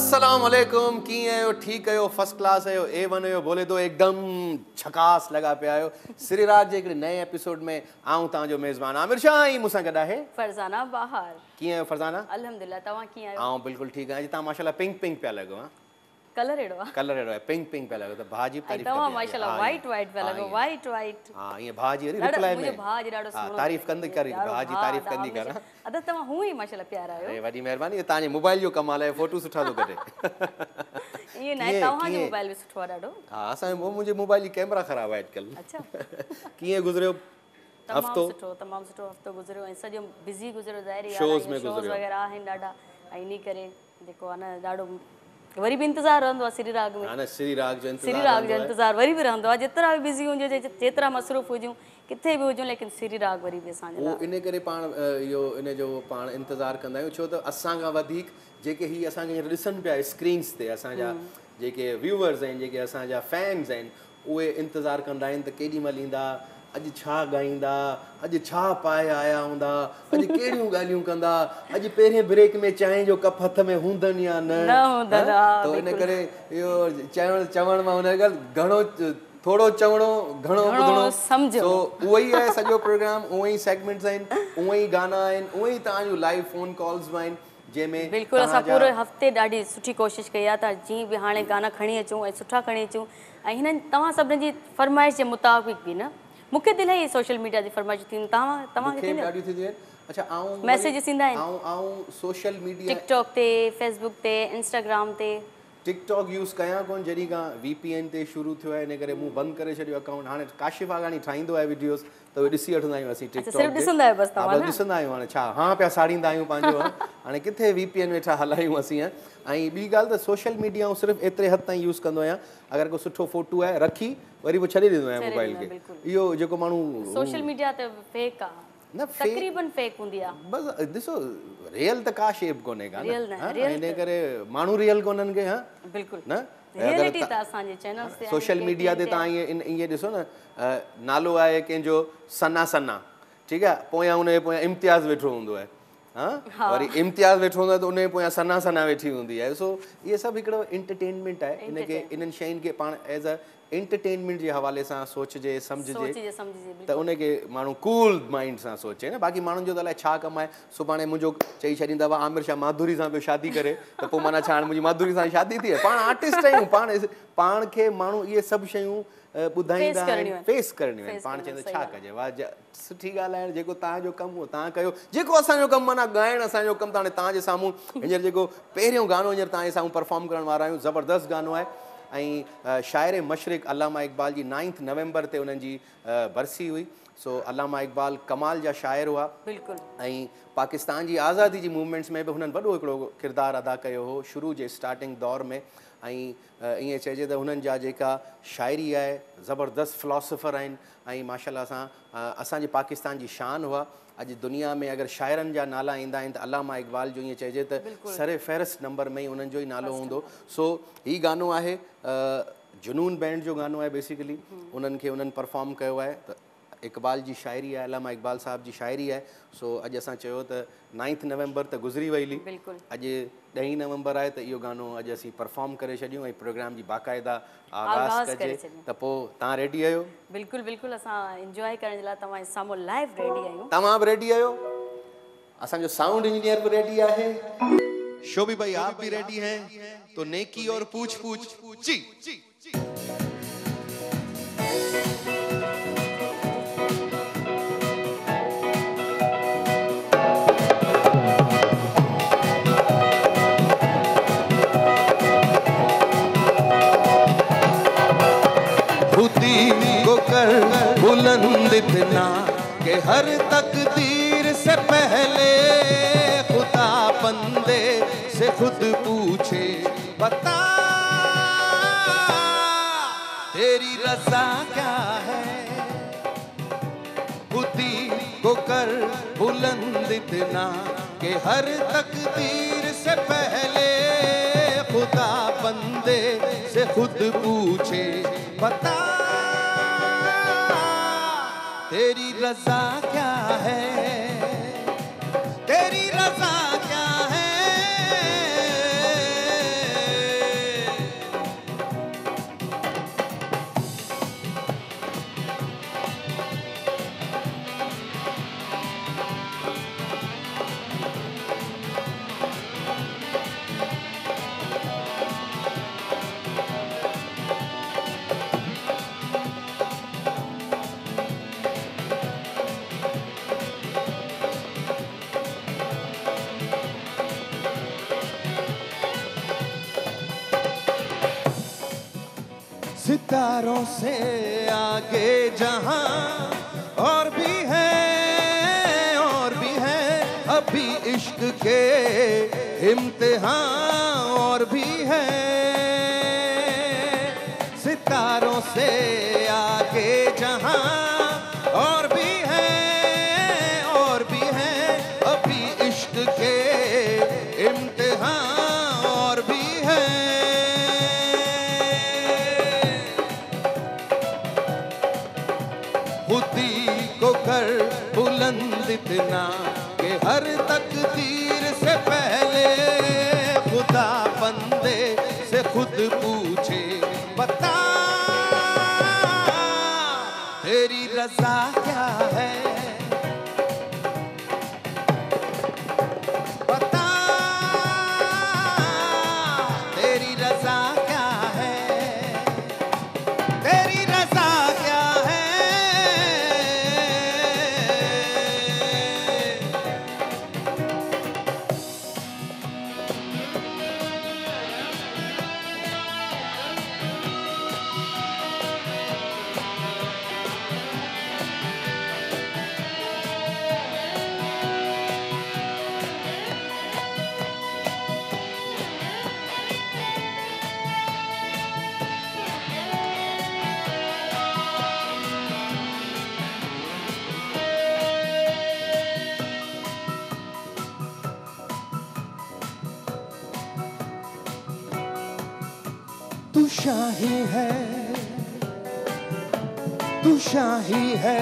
अस्सलाम वालेकुम, कीअं आहियो? ठीकु आहियो? फर्स्ट क्लास आहियो? A1 आहियो? बोले तो एकदम झकास लॻा पिया आहियो। सिरीराज जे हिकिड़े नए एपिसोड में आऊं तव्हांजो मेज़बान आमिर शाह ऐं मूंसां गॾु आहे फरज़ाना बहार। कीअं आहियो फरज़ाना? अल्हम्दुलिल्लाह, तव्हां कीअं आहियो? आऊं बिल्कुलु ठीकु आहियां। तव्हां माशाल्लाह पिंक पिंक पिया लॻो। हां, कलर एड़ो आहे, कलर अहिड़ो आहे, पिंक पिंक पिया लॻो। त भाउ जी तारीफ़ तव्हां कंदी माशाल्लाह वाइट वाइट पिया लॻो, वाइट वाइट। हां, ईअं भाउ जी रिप्लाई में मुंहिंजो भाउ जी ॾाढो सुहिणो तारीफ़ कंदी कर, भाउ जी तारीफ़ कंदी कर। अदा तव्हां हूं ई माशाल्लाह प्यारा आहियो। अरे वॾी महिरबानी, तव्हांजे मोबाइल जो कमाल आहे, फोटो सुठा थो कढे। ईअं न आहे, तव्हांजो मोबाइल बि सुठो आहे ॾाढो। हा, असांजो मुंहिंजे मोबाइल जी कैमरा ख़राबु आहे अॼुकल्ह। अच्छा, कीअं गुज़रियो हफ़्तो? तमामु सुठो हफ़्तो गुज़रियो ऐं सॼो बिज़ी गुज़रियो, ज़ाहिर आहे, शोज़ में शोज़ गुज़रियो वग़ैरह आहिनि ॾाढा, ऐं इन करे जेको आहे न ॾाढो वरी बि इंतज़ारु रहंदो आहे सिरीराग में। हा न, सिरीराग जो इंतज़ारु वरी बि रहंदो आहे, जेतिरा बि बिज़ी हुजे, जेतिरा मसरूफ़ हुजूं, किथे बि हुजूं, लेकिन सिरीराग वरी बि असांजे उहो इन करे पाण इहो इन जो पाण इंतज़ारु कंदा आहियूं, छो त असां खां वधीक जेके हीअ असांखे ॾिसनि पिया स्क्रीन्स ते, असांजा जेके व्यूवर्स आहिनि, जेके असांजा फैन्स आहिनि, उहे इंतज़ारु कंदा आहिनि त केॾी महिल ईंदा, अॼु छा ॻाईंदा, अॼु छा पाए आया हूंदा, अॼु कहिड़ियूं ॻाल्हियूं कंदा, अॼु पहिरें ब्रेक में चांहि जो कप हथ में हूंदनि या न। त इन करे इहो चवण मां हुन ॻाल्हि घणो थोरो चवणो, घणो ॿुधणो, सो उहो ई आहे सॼो प्रोग्राम, उहे ई सेगमेंट्स आहिनि, उहे ई गाना आहिनि, उहे ई तव्हांजूं लाइव फ़ोन कॉल्स बि आहिनि, जंहिंमें बिल्कुलु असां पूरे हफ़्ते ॾाढी सुठी कोशिशि कई आहे त जीअं बि हाणे गाना खणी अचूं ऐं सुठा खणी अचूं, ऐं हिननि तव्हां सभिनी जी फरमाइश जे मुताबिक़ बि न, मूंखे त इलाही सोशल मीडिया जी फरमाइश थींदियूं, तव्हांखे ॾाढियूं थींदियूं आहिनि। अच्छा, आऊं मैसेजिस ईंदा आहिनि आऊं सोशल मीडिया टिकटॉक ते, फेसबुक ते, इंस्टाग्राम ते। टिकटॉक यूज़ कयां कोन, जॾहिं खां VPN ते शुरू थियो आहे, इन करे मूं बंदि करे छॾियो अकाउंट। हाणे काशिफ़ आगानी ठाहींदो आहे वीडियोस, त उहे ॾिसी वठंदा आहियूं असीं टिकटॉक ते। ॾिसंदा आहियूं, हाणे छा हां पिया साड़ींदा आहियूं पंहिंजो, हाणे किथे VPN वेठा हलायूं असीं। ऐं ॿी ॻाल्हि त सोशल मीडिया सिर्फ़ु एतिरे हद ताईं यूज़ कंदो आहियां, अगरि को सुठो फोटो आहे रखी वरी पोइ छॾे ॾींदो आहियां मोबाइल खे। इहो जेको माण्हू सोशल मीडिया ते फेक आहे, न तक़रीबन फेक हूंदी आहे। बसि ॾिसो, रियल त का शेप कोन्हे का, इन करे माण्हू रियल कोन्हनि के। हा बिल्कुलु न, रियलिटी त असांजे चैनल्स ते सोशल मीडिया ते तव्हां ईअं ॾिसो न, नालो आहे कंहिंजो सना सना, ठीकु आहे, पोयां हुनजे पोयां इम्तियाज़ वेठो हूंदो आहे, हा, वरी इम्तियाज़ वेठो हूंदो आहे त उनजे पोयां सना सना वेठी हूंदी आहे। सो इहे सभु हिकिड़ो एंटरटेनमेंट आहे, इनखे इन्हनि शयुनि खे पाण एज़ अ एंटरटेनमेंट जे हवाले सां सोचिजे, सम्झिजे, त उनखे माण्हू कूल माइंड सां सोचे न। बाक़ी माण्हुनि जो त अलाए छा कमु आहे, सुभाणे मुंहिंजो चई छॾींदा हुआ आमिर शाह माधुरी सां पियो शादी करे, त पोइ माना छा हाणे मुंहिंजी माधुरी सां शादी थी आहे? पाण आर्टिस्ट आहियूं, पाण खे माण्हू इहे सभु शयूं ॿुधाईंदा आहिनि, फेस करणियूं आहिनि। पाण चवंदा छा कजे, वाह सुठी ॻाल्हि आहे, जेको तव्हांजो कमु उहो तव्हां कयो, जेको असांजो कमु माना ॻाइणु असांजो कमु। त हाणे तव्हांजे साम्हूं हींअर जेको पहिरियों गानो हींअर तव्हांजे साम्हूं परफॉर्म करण वारा आहियूं, ज़बरदस्त गानो आहे। ऐं शाइर मशरिक़ अल्लामा इक़बाल जी 9 नवंबर ते उन्हनि जी बरसी हुई। सो अल्लामा इक़बाल कमाल जा शाइर हुआ, ऐं पाकिस्तान जी आज़ादी जी मूवमेंट्स में बि हुननि वॾो हिकिड़ो किरदारु अदा कयो हो शुरू जे स्टार्टिंग दौर में। ऐं ईअं चइजे त हुननि जा जेका शाइरी आहे, ज़बरदस्त फ़िलोसफ़र आहिनि, ऐं माशाल्लाह सां असांजे पाकिस्तान जी शान हुआ। अॼु दुनिया में अगरि शाइरनि जा नाला ईंदा आहिनि त अल्लामा इक़बाल जो ईअं चइजे त सरे फ़हिरिस्त नंबर में ई उन्हनि जो ई नालो हूंदो। सो हीउ गानो आहे जुनून बैंड जो गानो आहे, बेसिकली उन्हनि खे उन्हनि परफॉर्म कयो आहे। त इक़बाल जी शाइरी आहे, अल्लामा इक़बाल साहब जी शाइरी आहे। सो अॼु असां चयो त 9 नवंबर त गुज़री वई हुई, अॼु 10 नवंबर आहे, त इहो गानो अॼु असीं परफॉर्म करे छॾियूं ऐं प्रोग्राम जी बाक़ाइदा आगाज़ कजे। त पोइ तव्हां रेडी आहियो? बिल्कुलु बिल्कुलु, असां एंजॉय करण जे लाइ तव्हां साम्हूं लाइव रेडी आहियूं। तव्हां बि रेडी आहियो? असांजो साउंड इंजीनियर बि रेडी आहे, शोभी भाई आप भी रेडी हैं? तो नेकी और पूछ पूछ जी। को कर बुलंद इतना कि हर तकदीर से पहले खुदा बंदे से खुद पूछे, बता तेरी रज़ा क्या है। खुदी को कर बुलंद इतना कि हर तकदीर से पहले खुदा बंदे से खुद पूछे, बता तेरी रज़ा क्या है, तेरी रज़ा क्या है। सितारों से आगे जहां और भी है अभी इश्क के इम्तिहान और भी है। सितारों से आगे जहां और भी है अभी इश्क के इम्तिहान और भी है। खुदी को कर बुलंद इतना कि हर तकदीर से पहले खुदा बंदे से खुद पूछे, बता तेरी रज़ा क्या है, बता तेरी रज़ा क्या है, तेरी रज़ा क्या है। तू शाही है, तू शाही है,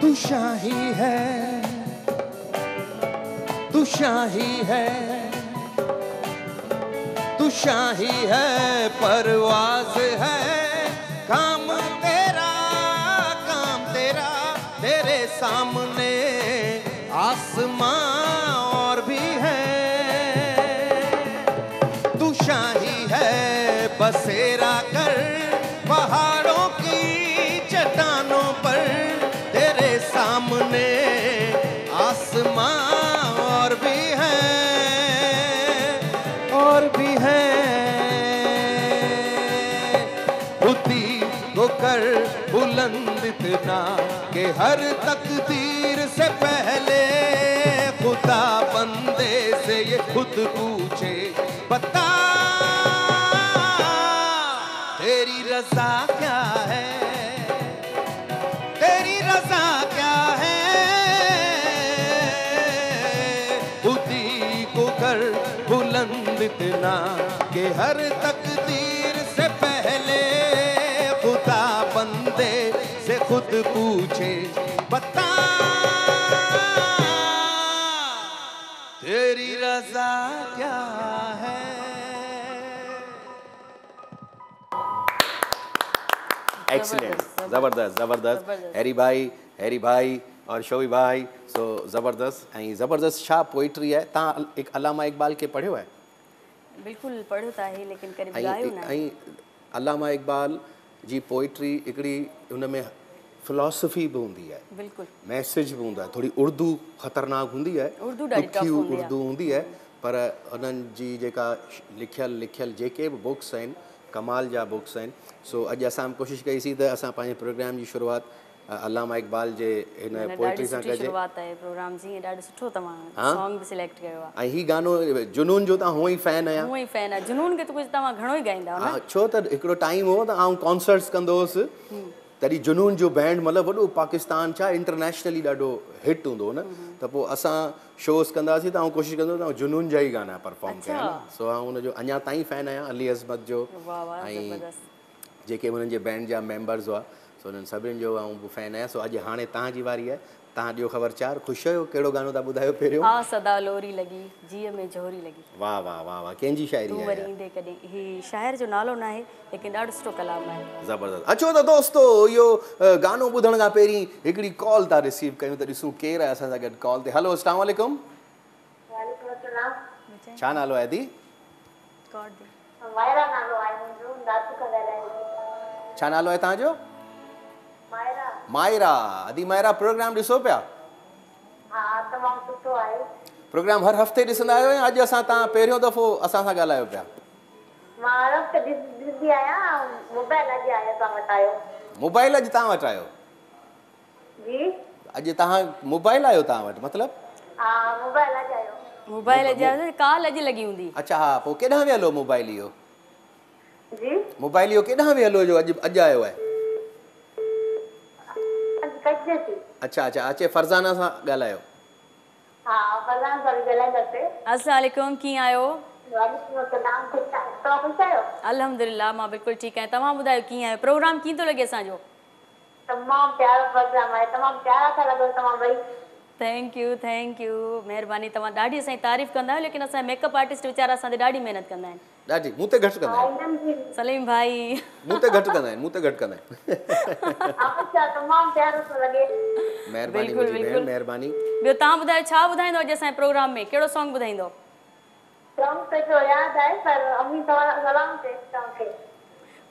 तू शाही है, तू शाही है, तू शाही है, परवाज़ है काम तेरा तेरे सामने आसमां और भी है। तू शाही है बसेरा कर पहाड़ों की चट्टानों पर, तेरे सामने आसमां और भी है खुदी को कर बुलंद इतना कि हर तकदीर से पहले खुदा बंदे से ये खुद पूछे, बता तेरी रज़ा क्या है, तेरी रज़ा क्या है। खुदी को कर बुलंद इतना कि हर तकदीर से पहले खुदा बंदे से खुद पूछे, बता तेरी रज़ा क्या है। एक्सीलेंट, ज़बरदस्त ज़बरदस्त। हैरी भाई और शोभी भाई, सो ज़बरदस्त। ऐं ज़बरदस्त छा पोइट्री है। तव्हां एक अलामा इक़बाल खे पढ़ियो आहे? बिल्कुलु पढ़ियो त आहे, लेकिन कॾहिं ॻायो न आहे। ऐं अलामा इक़बाल जी पोइट्री हिकिड़ी हुन में फिलॉसफी बि हूंदी आहे, बिल्कुलु मैसेज बि हूंदो आहे। थोरी उर्दू ख़तरनाक हूंदी आहे, ॾुखी उर्दू हूंदी आहे, पर उन्हनि जी जेका लिखियल जेके बि बुक्स आहिनि कमाल जा बुक्स आहिनि। सो अॼु असां कोशिशि कईसीं त असां पंहिंजे प्रोग्राम जी शुरूआति अलामा इक़बाल जे हिन पोइट्री सां कजे। शुरूआति आहे प्रोग्राम जी, ॾाढो सुठो तव्हां सॉन्ग बि सिलेक्ट कयो आहे। ऐं हीउ गानो जुनून जो तव्हां हूअं ई फैन आहियां? हूअं ई फैन आहे जुनून खे त कुझु तव्हां घणो ई ॻाईंदा हो न। छो त हिकिड़ो टाइम हो त आउं कॉन्सर्ट्स कंदो हुउसि, तॾहिं जुनून जो बैंड मतिलबु वॾो पाकिस्तान छा इंटरनेशनली ॾाढो हिट हूंदो हो न, त पोइ असां शोज़ कंदासीं त आउं कोशिशि कंदो त जुनून जा ई गाना परफॉर्म कयां न। सो आउं हुनजो अञा ताईं फैन आहियां अली अज़मत जो, ऐं जेके हुननि जे बैंड जा मेंबर्स हुआ, सो हुननि सभिनी जो आउं फैन आहियां। सो अॼु हाणे तव्हांजी वारी आहे, तव्हां ॾियो ख़बर चार। ख़ुशि आहियो? कहिड़ो गानो था ॿुधायो पहिरियों? हा सदा लोरी लॻी जीअ में जोरी लॻी। वाह वाह वाह वाह, कंहिंजी शाइरी आहे? वरी ईंदे कॾहिं। ही शाइर जो नालो न आहे, लेकिन ॾाढो सुठो कलाम आहे। ज़बरदस्त। अचो त दोस्तो, इहो गानो ॿुधण खां पहिरीं हिकिड़ी कॉल था रिसीव कयूं, त ॾिसूं केरु आहे असां सां गॾु कॉल ते। हलो, अस्सलाम वालेकुम। छा नालो आहे दी? छा नालो आहे तव्हांजो? मायरा। अदी मायरा, प्रोग्राम ॾिसो पिया? प्रोग्राम हर हफ़्ते ॾिसंदा आहियो या अॼु असां तव्हां पहिरियों दफ़ो असां सां ॻाल्हायो पिया? मां रख ॾिसंदी आहियां मोबाइल अॼु आयो तव्हां वटि आयो मोबाइल अॼु तव्हां वटि आयो? जी अॼु तव्हां मोबाइल आयो तव्हां वटि मतिलबु? हा मोबाइल अॼु आयो मोबाइल जा कॉल अॼु लॻी हूंदी। अच्छा हा, पोइ केॾांहुं वियल हो मोबाइल इहो? जी मोबाइल इहो केॾांहुं वियल हो जो अॼु आयो आहे? अॼु कटिजे थी अच्छा अच्छा, अचे फरज़ाना सां ॻाल्हायो। हा फरज़ाना सां बि ॻाल्हाईंदासीं। अस्सलाम वालेकुम, कीअं आहियो? वालेकुम अस्सलाम, ख़ुशि आहियो? तव्हां ख़ुशि आहियो? अल्हम्दुलिल्लाह मां बिल्कुलु ठीकु आहियां। तव्हां ॿुधायो कीअं आहियो? प्रोग्राम कीअं थो लॻे असांजो? तमामु प्यारो प्रोग्राम आहे, तमामु प्यारा था लॻो तव्हां ॿई। थैंक यू महिरबानी। तव्हां ॾाढी असांजी तारीफ़ कंदा आहियो, लेकिन असांजा मेकअप आर्टिस्ट वीचारा असां ते ॾाढी महिनत कंदा आहिनि। ॾाढी मूं ते घटि कंदा आहिनि, हिननि जी सलीम भाई मूं ते घटि कंदा आहिनि, मूं ते घटि कंदा आहिनि। अच्छा तमामु प्यारो थो लॻे। महिरबानी बिल्कुलु मुंहिंजी भेण, बिल्कुलु। महिरबानी। ॿियो तव्हां ॿुधायो छा ॿुधाईंदो अॼु असांजे प्रोग्राम में? कहिड़ो सॉन्ग ॿुधाईंदो? सॉन्ग त जो यादि आहे पर अम्मी तव्हां सलाम चए तव्हांखे।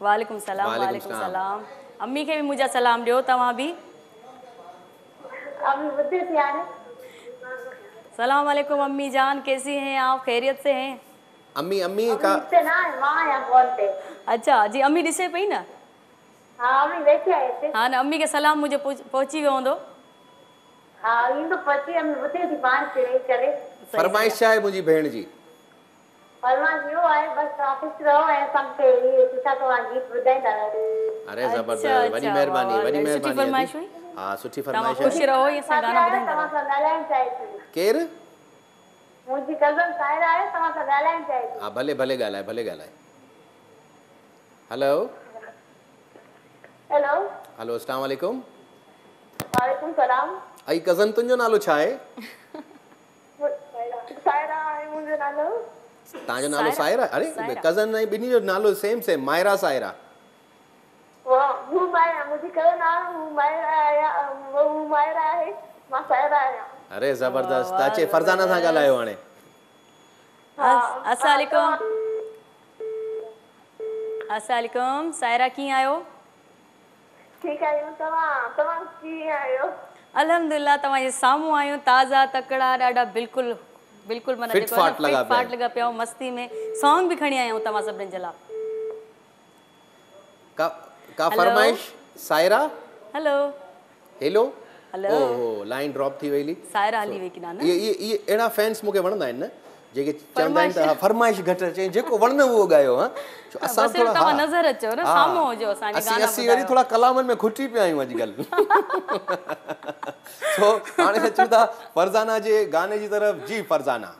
वालेकुम सलाम। अम्मी खे बि मुंहिंजा सलाम ॾियो तव्हां बि। अम्मी ॿुधे थी हाणे। सलाम वालेकुम अम्मी जान, कैसी हैं आप? खैरियत से हैं? अम्मी अम्मी हिते न आहे, मां आहियां फोन ते। अच्छा जी, अम्मी ॾिसे पई न? हा अम्मी वेठी आहे हिते। हा न, अम्मी खे सलाम मुंहिंजो पहुची वियो हूंदो। हा ईंदो पहुची, अम्मी ॿुधे थी पाण खे वेही करे। फरमाइश छा आहे मुंहिंजी भेण जी? फरमाइश इहो आहे बसि तव्हां ख़ुशि रहो ऐं असांखे इहे सुठा तव्हां गीत ॿुधाईंदा रहो। अरे ज़बरदस्त, वॾी महिरबानी, वॾी सुठी महिरबानी। फरमाइश हुई। हा सुठी तव्हां फरमाइश ख़ुशि आहे। रहो, असां गाना ॿुधाईंदा तव्हां रहो। सां ॻाल्हाइण चाहे थी। केरु? मुंहिंजी कज़न साहिरा आहे, तव्हां सां ॻाल्हाइण चाहे थी। हा भले भले ॻाल्हाए, भले ॻाल्हाए। हेलो हेलो हेलो, अस्सलाम वालेकुम। वालेकुम सलाम। आई कज़न तुंहिंजो नालो छा आहे? साहिरा आहे मुंहिंजो नालो। तव्हांजो नालो साहिरा? अरे कज़न ऐं ॿिन्ही जो नालो सेम सेम, मायरा साहिरा। हू मायरा, मुंहिंजी कज़न आहे, हू मायरा आहे, मां साहिरा आहियां। अरे ज़बरदस्त, त अचे फरज़ाना सां ॻाल्हायो हाणे। अस्सलाम वालेकुम, साहिरा कीअं आहियो? ठीकु आहियूं, तव्हां कीअं आहियो? अल्हम्दुलिल्लाह, तव्हांजे साम्हूं आहियूं, ताज़ा तकड़ा, ॾाढा बिल्कुलु माना फिट फाट लॻा पिया मस्ती में। सॉन्ग बि खणी आया आहियूं तव्हां सभिनीनि जे लाइ। का फरमाइश साहिरा? Hello hello hello. ओहो लाइन ड्रॉप थी वई। साहिरा हली वई कि न? ये अहिड़ा फैंस मूंखे वणंदा आहिनि न, जेके चवंदा आहिनि त फरमाइश घटि अचे, जेको वणंदो उहो ॻायो। हा असां थोरा तव्हां नज़र अचो न, साम्हूं हुजो, असांजे गाना असीं वरी थोरा कलामनि में खुटी पिया आहियूं अॼुकल्ह। सो हाणे अचूं था फरज़ाना जे गाने जी तरफ़। जी फरज़ाना।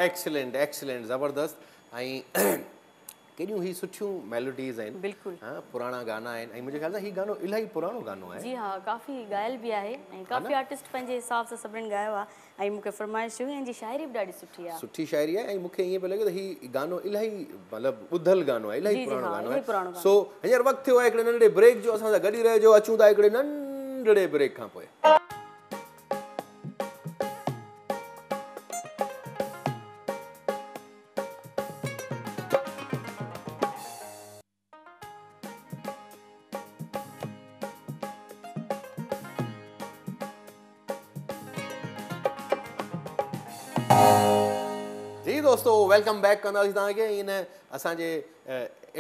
एक्सीलेंट एक्सीलेंट ज़बरदस्त ऐं केॾियूं ही सुठियूं मेलोडीज़ आहिनि बिल्कुलु हाँ पुराणा गाना आहिनि ऐं मुंहिंजे ख़्याल सां हीउ गानो इलाही पुराणो गानो आहे जी हाँ काफ़ी ॻायल बि आहे ऐं काफ़ी आर्टिस्ट पंहिंजे हिसाब सां सभिनीनि ॻायो आहे ऐं मूंखे फरमाइश हुई ऐं जी शाइरी बि ॾाढी सुठी आहे सुठी शाइरी आहे ऐं मूंखे ईअं पियो लॻे त हीउ गानो इलाही मतिलबु ॿुधल गानो आहे इलाही जी, पुराणो हाँ, गानो इलाही पुराणो आहे गानो। सो हींअर वक़्तु थियो आहे हिकिड़े नंढड़े ब्रेक जो असां सां गॾु ई रहिजो अचूं था हिकिड़े नंढड़े ब्रेक खां पोइ जी दोस्तों वेलकम बैक कंदासीं तव्हांखे इन असांजे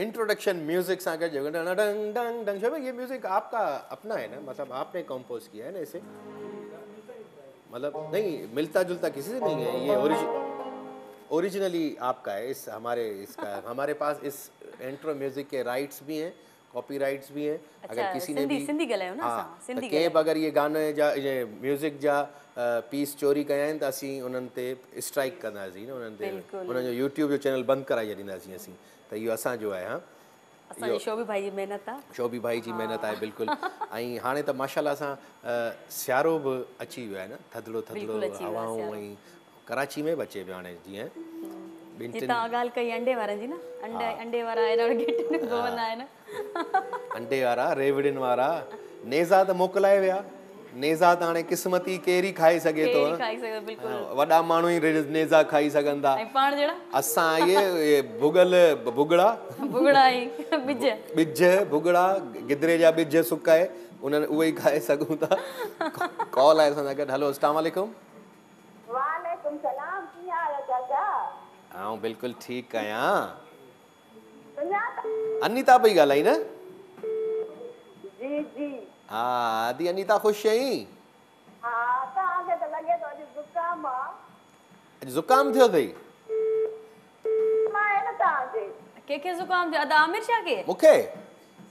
इंट्रोडक्शन म्यूजिक सां गॾु डंग डंग डंग शोभा ये म्यूजिक आपका अपना है ना मतलब आपने कंपोज किया है ना इसे मतलब नहीं मिलता जुलता किसी से नहीं है ये ओरिजिनली आपका है इस हमारे पास इस इंट्रो म्यूजिक के राइट्स भी हैं कॉपीराइट्स भी हैं अगर किसी ने भी सिंधी ॻाल्हायो न हाँ असां सिंधी कंहिं बि अगरि इहे गाने जा इहे म्यूज़िक जा पीस चोरी कया आहिनि त असीं उन्हनि ते स्ट्राइक कंदासीं न उन्हनि ते बिल्कुलु। उन्हनि जो यूट्यूब जो चैनल बंदि कराए छॾींदासीं असीं त इहो असांजो आहे हा असांजे शोभी भाई जी महिनत आहे शोभी भाई जी महिनत आहे बिल्कुलु ऐं हाणे त माशाल्लाह सां सियारो बि अची वियो आहे न थधिड़ो बिल्कुलु अची वियो आहे हवाऊं सियारो। ऐं कराची में बि अचे पियो हाणे जीअं ॿिनि जी टिनि तव्हां ॻाल्हि कई अंडे वारनि जी न अंडे वारा एॾा गेट पवंदा आहिनि अंडे वारा रेवड़ियुनि वारा नेज़ा त मोकिलाए विया नेज़ा त हाणे क़िस्मती केरी खाई सघे थो केरी खाई सघो बिल्कुलु वॾा माण्हू ई नेज़ा खाई सघनि था ऐं पाण जहिड़ा असां इहे भुॻड़ा भुॻड़ा ऐं ॿिज भुॻड़ा गिदरे जा ॿिज सुकाए उन्हनि उहे ई खाए सघूं था कॉल आहे असां सां गॾु हलो अस्सलाम वालेकुम वालेकुम सलाम कीअं आहियो चाचा आऊं बिल्कुलु ठीकु आहियां सुञाता अनीता पई ॻाल्हाई न जी जी हा आदि अनीता ख़ुशि आहीं हा तव्हांखे त लॻे थो अॼु ज़ुकाम आहे अॼु ज़ुकाम थियो अथई मां आहे न तव्हांखे कंहिंखे ज़ुकाम थियो अदा आमिर शाह खे मूंखे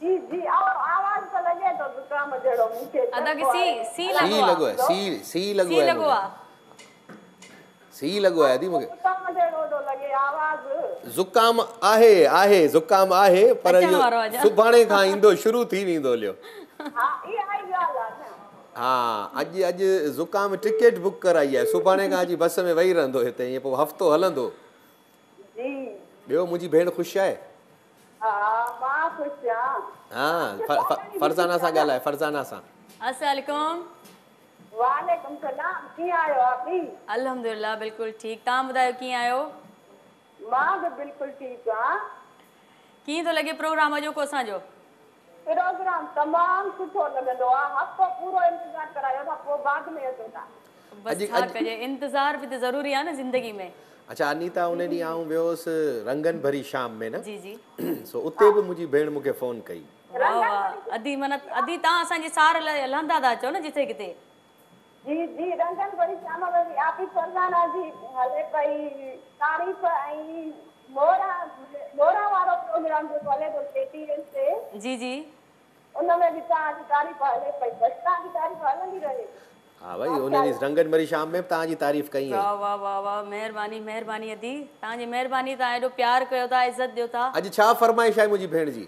जी जी आवाज़ त लॻे थो ज़ुकाम जहिड़ो मूंखे अदा खे सी सी लॻो लॻो आहे सी लॻो आहे लॻो आहे सी लॻो आहे आदि मूंखे ज़ुकाम जहिड़ो थो लॻे आवाज़ ज़ुकाम आहे ज़ुकाम आहे पर अचण इहो वारो आहे सुभाणे खां ईंदो शुरू थी वेंदो लियो हा इहा ई ॻाल्हि आहे न हा अॼु ज़ुकाम टिकेट बुक कराई आहे सुभाणे खां अची बस में वेही रहंदो हिते ईअं पोइ हफ़्तो हलंदो जी ॿियो मुंहिंजी भेण ख़ुशि आहे हा मां ख़ुशि आहियां हा फरज़ाना सां ॻाल्हाए फरज़ाना सां अस्सलाम वालेकुम वालेकुम सलाम कीअं आहियो आपी अल्हम्दुलिल्लाह बिल्कुलु ठीकु तव्हां ॿुधायो कीअं आहियो मां बि बिल्कुलु ठीकु आहियां कीअं थो लॻे प्रोग्राम अॼोको असांजो प्रोग्राम तमामु सुठो लॻंदो आहे हफ़्तो पूरो इंतज़ारु करायो था पोइ बाद में अचो था बसि छा कजे इंतज़ार बि त ज़रूरी आहे न ज़िंदगी में अच्छा अनीता उन ॾींहुं आऊं वियोसि रंगनि भरी शाम में न जी जी सो उते बि मुंहिंजी भेण मूंखे फ़ोन कई वाह वाह अदी मन अदी तव्हां असांजे सार लाइ हलंदा था अचो न जिते किथे जी जी रंगनि भरी शाम में बि आपी फरज़ाना जी हले पई तारीफ़ ऐं मोरा वारो प्रोग्राम जेको हले थो KTN ते जी जी उन में बि तव्हांजी तारीफ़ हले पई बसि तव्हांजी तारीफ़ हलंदी रहे हा भई उन ॾींहुं रंगनि भरी शाम में तव्हांजी तारीफ़ कई वाह वाह वाह वाह महिरबानी महिरबानी अदी तव्हांजी महिरबानी तव्हां एॾो प्यार कयो था इज़त ॾियो था अॼु छा फरमाइश आहे मुंहिंजी भेण जी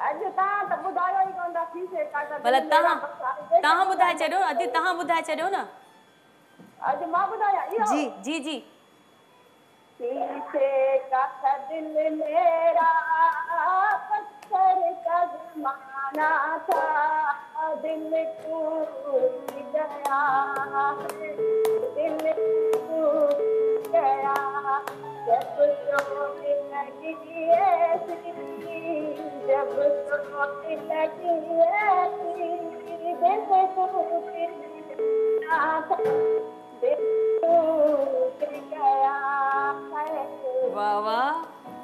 अॼु तव्हां त ॿुधायो ई कोन था थी सघे भला तव्हां ॿुधाए छॾियो अदी तव्हां ॿुधाए छॾियो न अॼु मां ॿुधायां इहो जी जी जी पीछे का दिल मेरा पत्थर का ज़माना था दिल टूट गया दिल टूट गया जब चोट लगी ऐसी जब चोट लगी ऐसी दिल टूट गया दिल टूट गया वाह वाह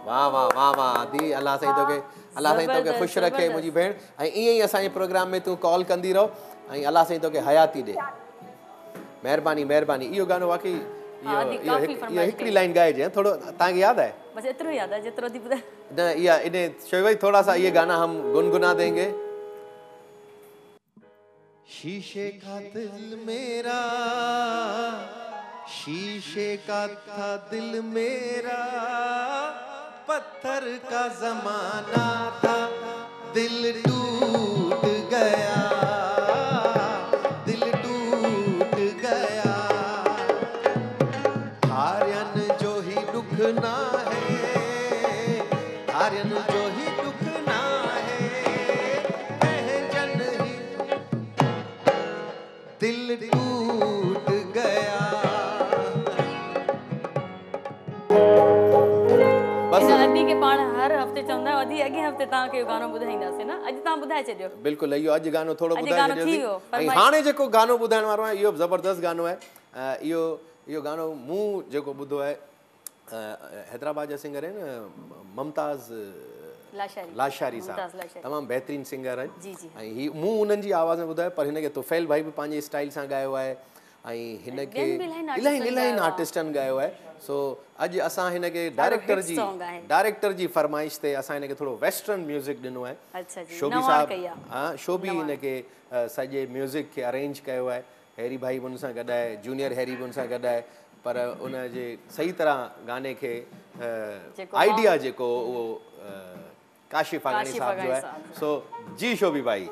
वाह वाह वाह वाह आदि अलाह साईं तोखे ख़ुशि रखे मुंहिंजी भेण ऐं ईअं ई असांजे प्रोग्राम में तूं कॉल कंदी रहो ऐं अलाह साईं तोखे हयाती ॾे महिरबानी महिरबानी इहो गानो वाकई इहो हिकिड़ी लाइन ॻाइजे थोरो तव्हांखे यादि आहे बस एतिरो यादि आहे जेतिरो थी ॿुधाए न इहा इन शोएब थोड़ा सा ये गाना हम गुनगुना देंगे शीशे का दिल मेरा शीशे का था दिल मेरा, पत्थर का जमाना था, दिल टूट गया, दिल टूट गया। हार्यन जो ही दुखना है, हार्यन जो ही दुखना है, पहचान ही दिल टूट गया। बस अदी के पाण हर हफ्ते चवंदा अदी अॻे हफ्ते तव्हांखे इहो गानो ॿुधाईंदासीं न, अॼु तव्हां ॿुधाए छॾियो। बिल्कुलु, इहो अॼु गानो थोरो अॼु ॿुधाए गानो थी छॾियोसीं। वियो, ऐं फरमाइश। हाणे जेको गानो ॿुधाइण वारो आहे इहो ज़बरदस्त गानो आहे। इहो गानो मूं जेको ॿुधो आहे, हैदराबाद जा सिंगर आहिनि मुमताज़ लाशारी साहब, तमामु बहितरीनु सिंगर आहिनि। जी जी। ऐं ही मूं उन्हनि जी आवाज़ में ॿुधायो, पर हिनखे तुफ़ैल भाई बि पंहिंजे स्टाइल सां ॻायो आहे ऐं हिनखे इलाही आर्टिस्टनि ॻायो आहे। सो अॼु असां हिनखे डायरेक्टर जी फरमाइश ते असां हिनखे थोरो वेस्टर्न म्यूज़िक ॾिनो आहे। शोभी साहब, हा, शोभी हिनखे सॼे म्यूज़िक खे अरेंज कयो आहे। हैरी भाई बि हुन सां गॾु आहे, जूनियर हैरी बि हुन सां गॾु आहे, पर उन जे सही तरह गाने खे आइडिया जेको उहो काशिफ आगानी साहब जो आहे। सो जी शोभी भाई।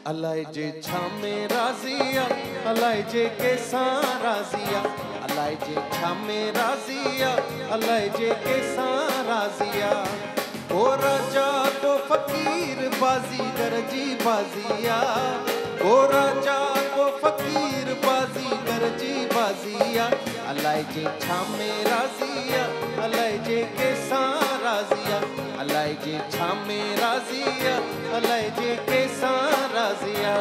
अलाए जे छा में राज़िया, अलाए जे केसां राज़िया, अलाए जे छा में राज़िया, अलाए जे केसां राज़िया। ओ राजा को फ़कीर बाज़ीगर जी बाज़िया, ओ राजा को फ़कीर बाज़ीगर जी बाज़िया। अलाए जे छा में राज़िया, अलाए जे केसां राज़िया, अलाए जे छा में राज़िया, अलाए जे केसां राज़िया।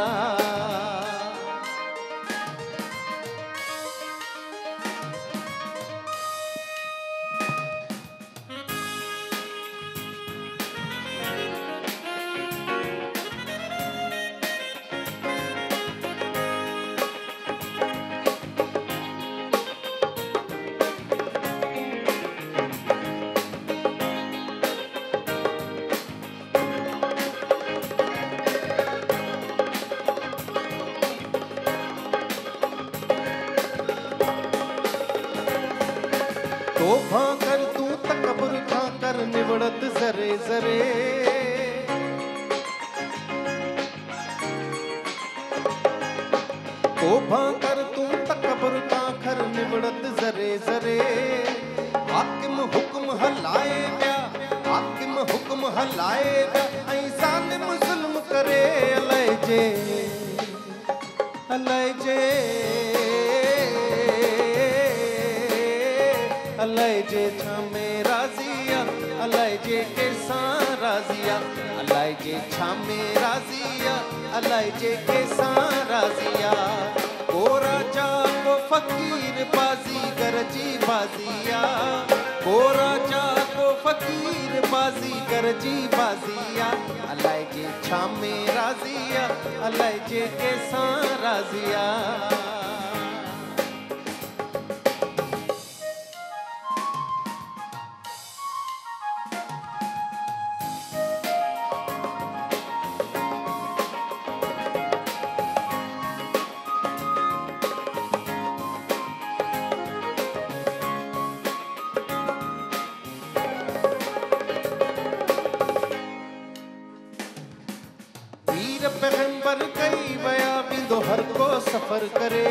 तोहफा कर तू तकबर था कर निवड़त जरे जरे, तोहफा कर तू तकबर था कर निवड़त जरे जरे। हाकिम हुक्म हलाए विया, हाकिम हुक्म हलाए विया, ऐं ज़ालिम ज़ुल्म करे। अलाए जे, अलाए जे, अलाए जे छा में राज़िया, अलाए जे केसां राज़िया, अलाए जे छा में राज़िया, अलाए जे केसां राज़िया। ओ राजा को फ़कीर बाज़ीगर जी बाज़िया, ओ राजा को फ़कीर बाज़ीगर जी बाज़िया। अलाए जे छा में राज़िया, अलाए जे केसां राज़िया। पैगंबर कई वया बिंदो हर को सफर करे।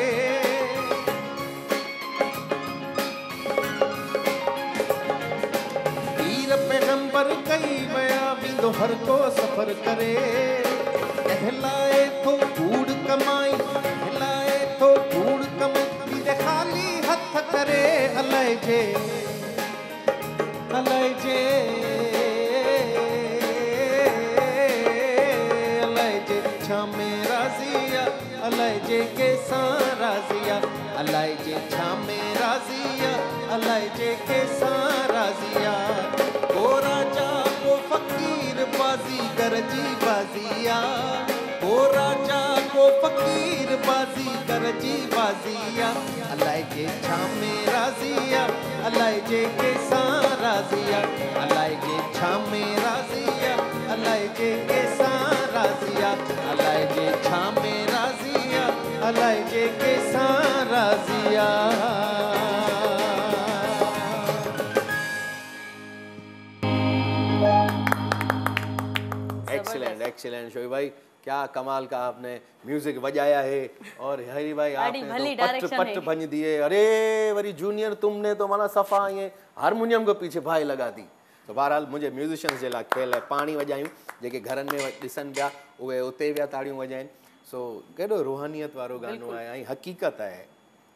वीर पैगंबर कई वया बिंदो हर को सफर करे। कहलाए तो कूड़ कमाई, कहलाए तो कूड़ कमाई, खाली हथ करे। अलाए जे, अलाए जे, जे कंहिंसां राज़िया अलाए जे छा में राज़िया अलाए जे कंहिंसां राज़िया को राजा को फ़क़ीर बाज़ीगर जी बाज़िया को राजा को फ़क़ीर बाज़ीगर जी बाज़िया अलाए जे छा में राज़िया अलाए जे कंहिंसां राज़िया अलाए जे छा में राज़िया अलाए जे कंहिंसां राज़िया अलाए जे छा में राज़िया अलाए जे कंहिंसां राज़िया एक्सीलेंट एक्सीलेंट शोएब भाई क्या कमाल का आपने म्यूजिक बजाया है और हरी भाई आपने तो पट पट बन दिए अरे वरी जूनियर तुमने तो माना सफ़ा ये हारमोनियम को पीछे भाई लगा दी तो बहरहाल मुझे म्यूजिशियंस जे लाइ खेल है पाणी वजायूं जेके घरनि में ॾिसनि पिया उहे उते विया ताड़ियूं वजाइनि सो केॾो रूहानियत वारो गानो आहे ऐं हक़ीक़त आहे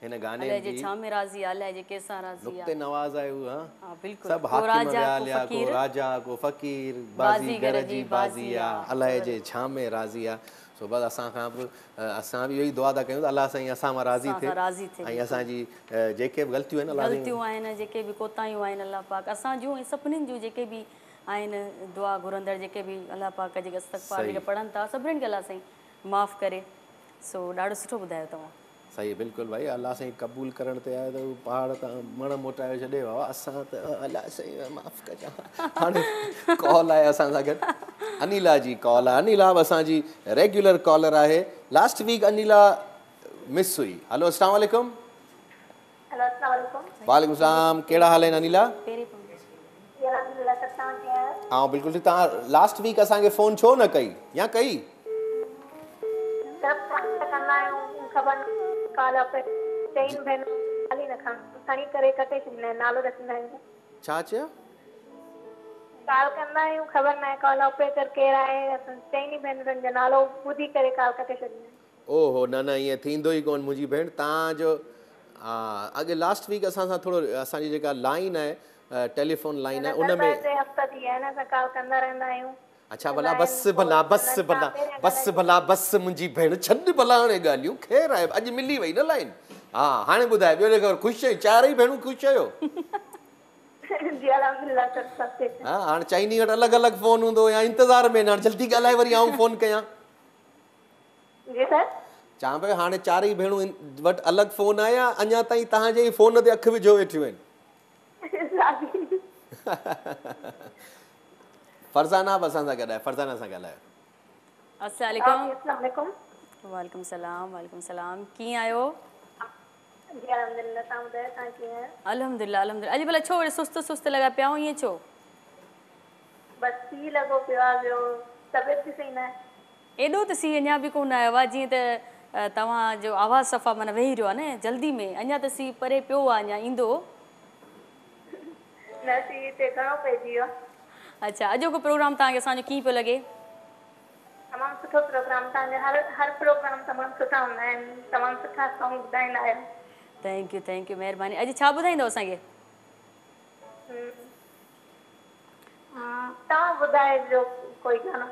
हिन गाने जी छा में राज़ी अलाए जे कंहिंसां राज़ी नुक्ते नवाज़ आहियो हां बिल्कुल सब हाकिम विया को राजा को फ़क़ीर बाज़ीगर जी बाज़िया अलाए जे छा में राज़िया सो बस असां भी यही दुआ था कयूं अल्लाह साईं असां मां राज़ी थिए ऐं असांजी जेके बि ग़लतियूं आहिनि ग़लतियूं आहिनि जेके बि कोताहियूं आहिनि अल्लाह पाक असां जूं सभिनीनि जूं जेके बि आहिनि दुआ घुरंदड़ जेके बि अल्लाह पाक जेके इस्तग़फ़ार जेके पढ़नि था सभिनीनि खे अल्लाह साईं माफ़ करे सो ॾाढो सुठो ॿुधायो तव्हां सही बिल्कुलु भाई अल्लाह साईं क़बूल करण ते आहे त पहाड़ त मण मोटाए छॾे बाबा असां त अल्लाह साईं माफ़ कजां हाणे कॉल आहे असां सां गॾु अनिला जी कॉल आहे अनिला बि असांजी रेगुलर कॉलर आहे लास्ट वीक अनिला मिस हुई हेलो अस्सलाम वालेकुम हेलो अस्सलाम वालेकुम वालेकुम सलाम कहिड़ा हाल आहिनि अनिला हाँ बिल्कुलु ठीक तव्हां लास्ट वीक असांखे फ़ोन छो न कई या कई ख़बर काल पे चईन भेन खाली न खणी करे कटे छॾींदा आहिनि नालो रखंदा आहिनि छा चयो काल कंदा आहियूं ख़बर न आहे कॉल ऑपरेटर केरु आहे चईनी भेनरुनि जो नालो ॿुधी करे काल कटे छॾींदा आहिनि ओहो न न ईअं थींदो ई कोन मुंहिंजी भेण तव्हांजो अॻे लास्ट वीक असां सां थोरो असांजी जेका लाइन आहे टेलीफोन लाइन आहे उन में हफ़्ता थी विया आहिनि असां काल कंदा रहंदा आहियूं अच्छा भला बस भला बस भला बस भला बस मुंहिंजी भेण छॾ भला हाणे ॻाल्हियूं ख़ैरु आहे अॼु मिली वई न लाइन हा हाणे ॿुधाए ॿियो ख़बर ख़ुशि आहियो चारई भेणूं ख़ुशि आहियो हा हाणे चाइनी वटि अलॻि अलॻि फ़ोन हूंदो या इंतज़ार में न हाणे जल्दी ॻाल्हाए वरी आऊं फ़ोन कयां चवां पियो हाणे चारई भेणूं वटि अलॻि फ़ोन आहे या अञा ताईं तव्हांजे ई फ़ोन ते अखि विझो वेठियूं आहिनि फरज़ाना बि असां सां ॻाल्हाए फरज़ाना सां ॻाल्हायो अस्सलाम वालेकुम वालेकुम सलाम कीअं आहियो अल्हम्दुलिल्लाह अल्हम्दुलिल्लाह अॼु भला छो सुस्त सुस्त लॻा पिया ईअं छो बस सी लॻो पियो आहे ॿियो तबियत बि सही न आहे एॾो त सी अञा बि कोन आयो आहे जीअं त तव्हांजो आवाज़ सफ़ा माना वेही रहियो आहे न जल्दी में अञा त सी परे पियो आहे अञा ईंदो न सी हिते घणो पइजी वियो अच्छा अॼोको प्रोग्राम तव्हांखे असांजो कीअं पियो लॻे तमामु सुठो प्रोग्राम तव्हांजो हर प्रोग्राम तमामु सुठा हूंदा आहिनि तमामु सुठा सॉन्ग ॿुधाईंदा आहियो थैंक यू महिरबानी अॼु छा ॿुधाईंदव असांखे तव्हां ॿुधाइजो कोई गानो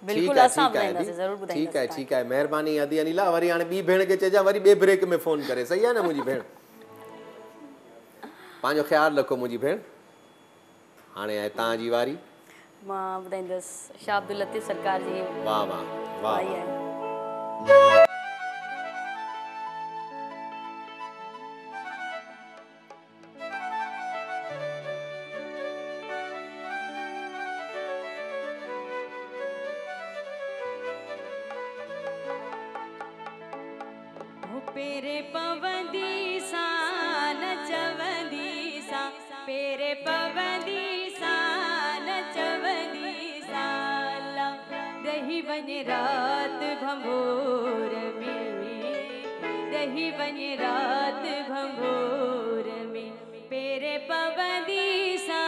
बिल्कुलु असां ॿुधाईंदासीं ज़रूरु ॿुधाईंदासीं ठीकु आहे महिरबानी आदि अनिला वरी हाणे ॿी भेण खे चइजां वरी ॿिए ब्रेक में फ़ोन करे सही आहे न मुंहिंजी भेण पंहिंजो ख़्यालु रखो मुंहिंजी भेण हाणे आहे तव्हांजी वारी मां ॿुधाईंदसि शाह अब्दुल लतीफ़ सरकार जी वाह वाह वाह आहे पेरे पवंदी सा नचवंदी सा पेरे पवंदी सा नचवंदी सा रही वञे रात भंगोर में रही वञे रात भंगोर में पेरे पवंदी सा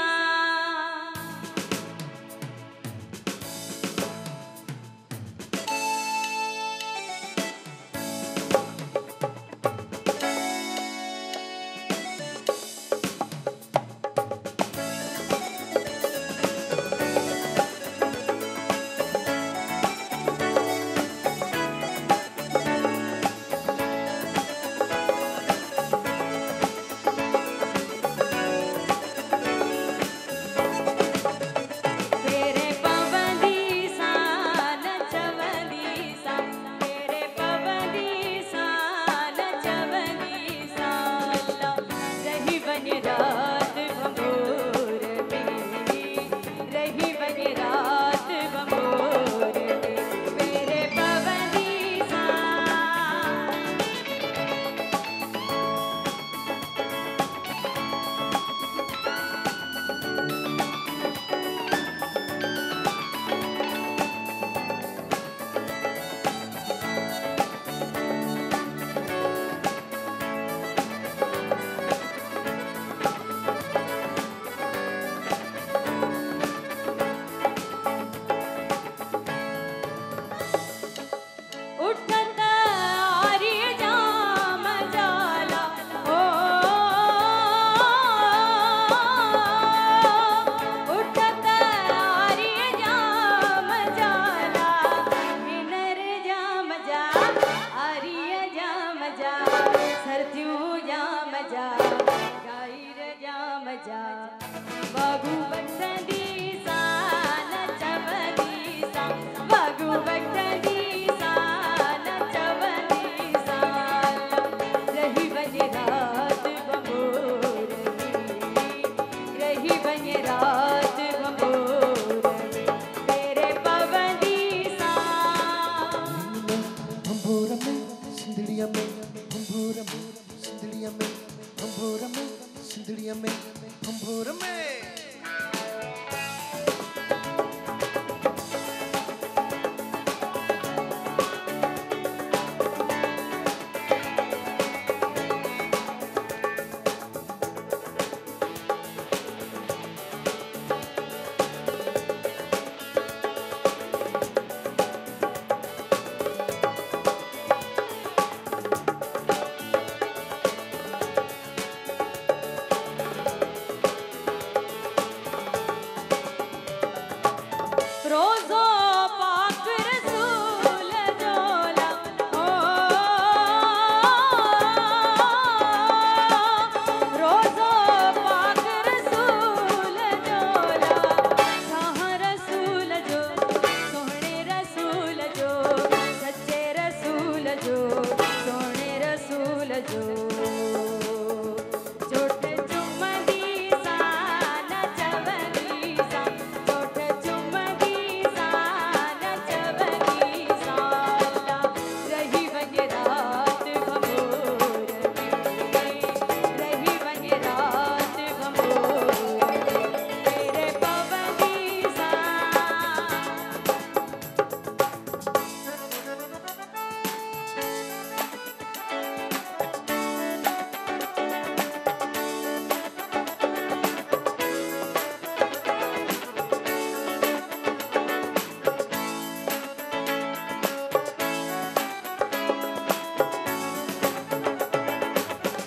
सिंधड़ीअ में भंभोर में रोज़ो पाक रसूल जोला हो रोज़ो पाक रसूल जोला शाह रसूल जो सोहणे रसूल जो सच्चे रसूल जो सोहणे रसूल जो चोट चुमदी सा न चवदी सा चोट चुमदी सा न चवदी सा रही वञे रात भंभोर में रही वञे रात भंभोर में तेरे पवनी सा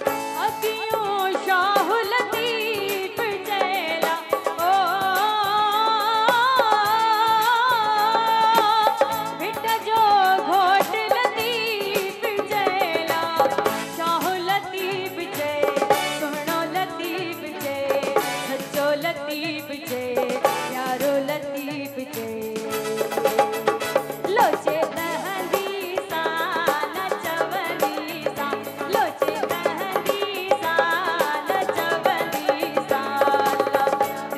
अतियों शाह लतीफ जैला ओ बिट जो घोट लतीफ जैला शाह लतीफ जय सोहणो लतीफ जय सच्चो लतीफ जय प्यारो लतीफ जय लोचे तहदी सा न चवदी सा लोचे तहदी सा न चवदी सा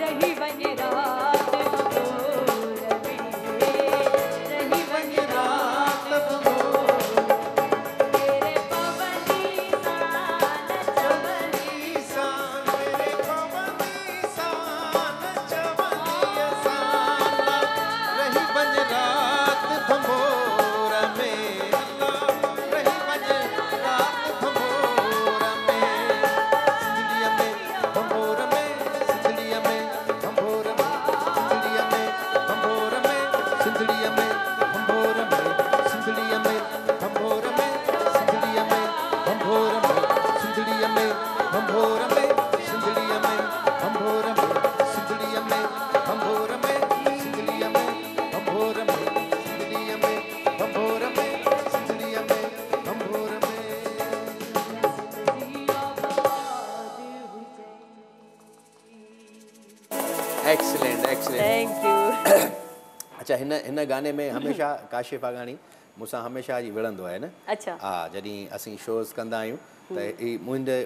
रही वञे रात भंभोर में रही वञे रात भंभोर तेरे पवनी सा न चवदी सा मेरे पवनी सा न चवंदी सा रही बन रात भंभोर में रही बन रात भंभोर में सिंधड़ीअ में भंभोर में सिंधड़ीअ में भंभोर में सिंधड़ीअ में भंभोर में सिंधड़ीअ में भंभोर में सिंधड़ीअ में भंभोर में सिंधड़ीअ में भंभोर में सिंधड़ीअ में भंभोर में सिंधड़ीअ में भंभोर में सिंधड़ीअ में भंभोर में सिंधड़ीअ में भंभोर में एक्सीलेंट एक्सीलेंट थैंक यू अच्छा हिन गाने में हमेशा काशिफ आगाणी मूंसां हमेशह जी विढ़ंदो आहे न अच्छा हा जॾहिं असीं शोज़ कंदा आहियूं त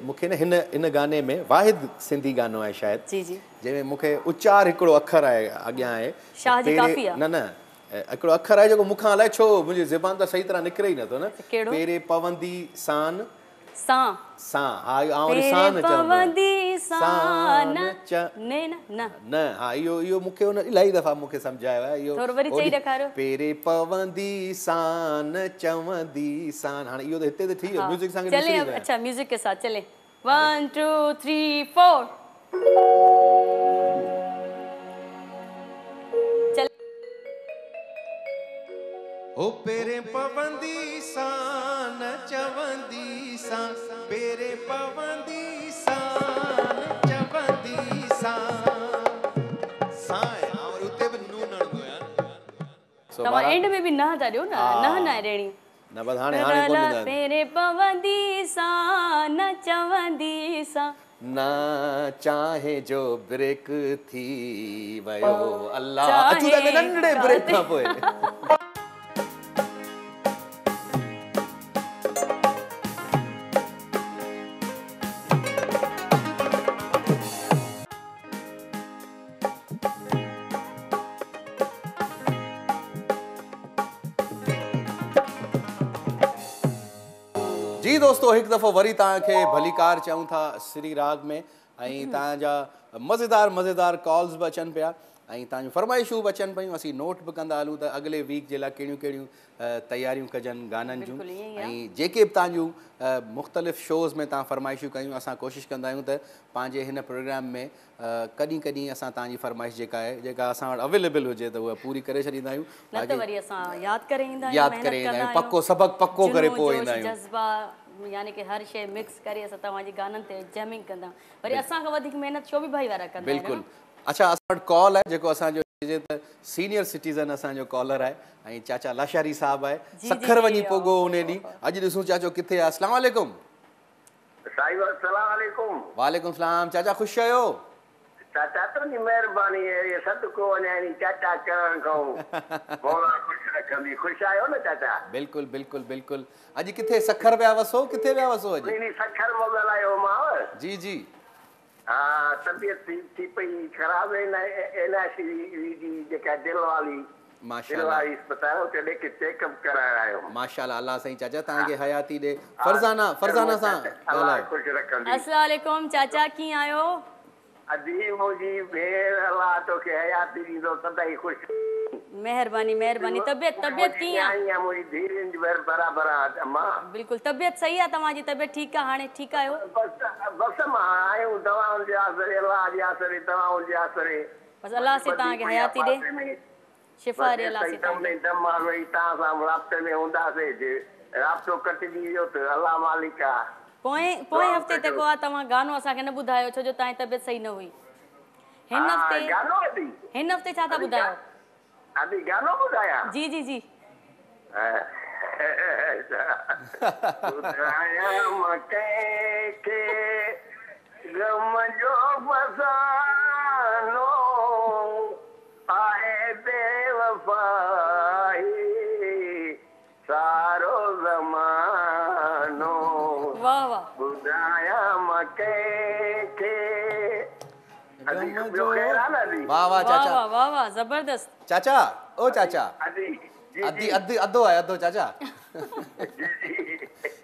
मूंखे न हिन गाने में वाहिद सिंधी गानो आहे शायदि जी जी जंहिंमें मूंखे उचार हिकिड़ो अखर आहे अॻियां आहे शाह जी पेरे- काफ़ी आहे? न हिकिड़ो अखर आहे जेको मूंखां अलाए छो मुंहिंजी ज़बान त सही तरह निकिरे ई नथो न कहिड़ो? पेरे पवंदी सान सां सां हा इहो आउं वरी तेरे सान चवंदो आहियां। पवंदी सान च ने न न न हा इहो मूंखे हुन इलाही दफ़ा मूंखे सम्झायो आहे इहो थोरो वरी चई ओॾी- ॾेखारियो। पेरे पवंदी सान चवंदी सान हाणे इहो त हिते त थी वियो म्यूज़िक सां गॾु चले विसरी अब विया। अच्छा म्यूजिक के साथ चले 1 2 3 4 चल ओ पेरे पवंदी सान चवंदी सान पेरे पवंदी सान चवंदी सान साए और उते बि नून अणंदो यार तव्हां एंड में बि न था ॾियो न न न रेणी न बस हाणे कोन ॾींदा पेरे पवंदी सान चवंदी सा ना चाहे जो ब्रेक थी वयो अल्लाह चाहे अचूं था नंढड़े ब्रेक खां पोइ जी दोस्तों, एक दफ़ो वरी तव्हांखे भलीकार चऊं था श्री राग में ऐं तव्हांजा मज़ेदार कॉल्स बि अचनि पिया ऐं तव्हांजूं फरमाइशूं बि अचनि पियूं। असीं नोट बि कंदा हलूं त अॻिले वीक जे लाइ कहिड़ियूं कहिड़ियूं तयारियूं कजनि गाननि जूं ऐं जेके बि तव्हांजूं मुख़्तलिफ़ शोज़ में तव्हां फरमाइशूं कयूं, असां कोशिशि कंदा आहियूं त पंहिंजे हिन प्रोग्राम में कॾहिं कॾहिं असां तव्हांजी फरमाइश जेका असां वटि अवेलेबल हुजे त उहा पूरी करे छॾींदा आहियूं। न त वरी असां यादि करे ईंदा आहियूं, पको सबक़ु पको करे पोइ ईंदा आहियूं। जज़्बा यानी कि हर शइ मिक्स करे असां तव्हांजी गाननि ते जैमिंग कंदा वरी असांखां वधीक महिनत शो बि भाई वारा कंदा आहिनि। बिल्कुलु। अच्छा, असां वटि कॉल आहे जेको असांजो त सीनियर सिटीज़न असांजो कॉलर आहे ऐं चाचा लाशारी साहब आहे। सखर वञी पोगो उन ॾींहुं। अॼु ॾिसूं चाचो किथे आहे। अस्सलाम वालेकुम। वालेकुम सलाम। चाचा ख़ुशि आहियो? चाचा तुंहिंजी महिरबानी आहे, सदको वञाइणी चाचा चरण खां मौला ख़ुशि रखंदी। ख़ुशि आहियो न चाचा? बिल्कुलु बिल्कुलु बिल्कुलु। अॼु किथे सखर विया वसो? किथे विया वसो अॼु? सखर मां ॻाल्हायो मां। जी जी। हा, तबियत थी पई ख़राबु जी जेका दिल वाली अस्पताल उते ॾेखे चेकअप कराइण आयो। माशाल्लाह, अल्लाह साईं चाचा तव्हांखे हयाती ॾे। फरज़ाना सां ॻाल्हायो। ख़ुशि रखंदी। अस्सलाम वालेकुम चाचा, कीअं आहियो? अजी मुंहिंजी भेण अलाह तोखे हयाती ॾींदो, सदाईं ख़ुशि। महिरबानी महिरबानी। तबियत कीअं आहे? मुंहिंजी धीअनि जी बराबरि आहे अम्मा। बिल्कुलु तबियत सही आहे तव्हांजी? तबियत ठीकु आहे हाणे? ठीकु आहियो? बसि मां आहियूं दवाउनि जे आसरे, अलाह जे आसरे, दवाउनि जे आसरे। बसि अलाह से तव्हांखे हयाती ॾे, शिफ़ा ॾे अलाह से तव्हांखे। तव्हां सां राब्ते में हूंदासीं, राब्तो कटिजी वियो त अलाह मालिक आहे। पोएं हफ़्ते ते को आहे तव्हां गानो असांखे न ॿुधायो छो जो तव्हांजी तबियत सही न हुई। हिन हफ़्ते छा था ॿुधायो? अभी गानो ॿुधायां? जी जी जी। ॿुधायां कंहिंखे गम जो फसानो आहे बेवफ़ाई सारो ज़मानो। वाह वाह। ॿुधायां कंहिंखे। वाह वाह चाचा, वाह वाह जबरदस्त। चाचा ओ चाचा अधो आहे अधो चाचा।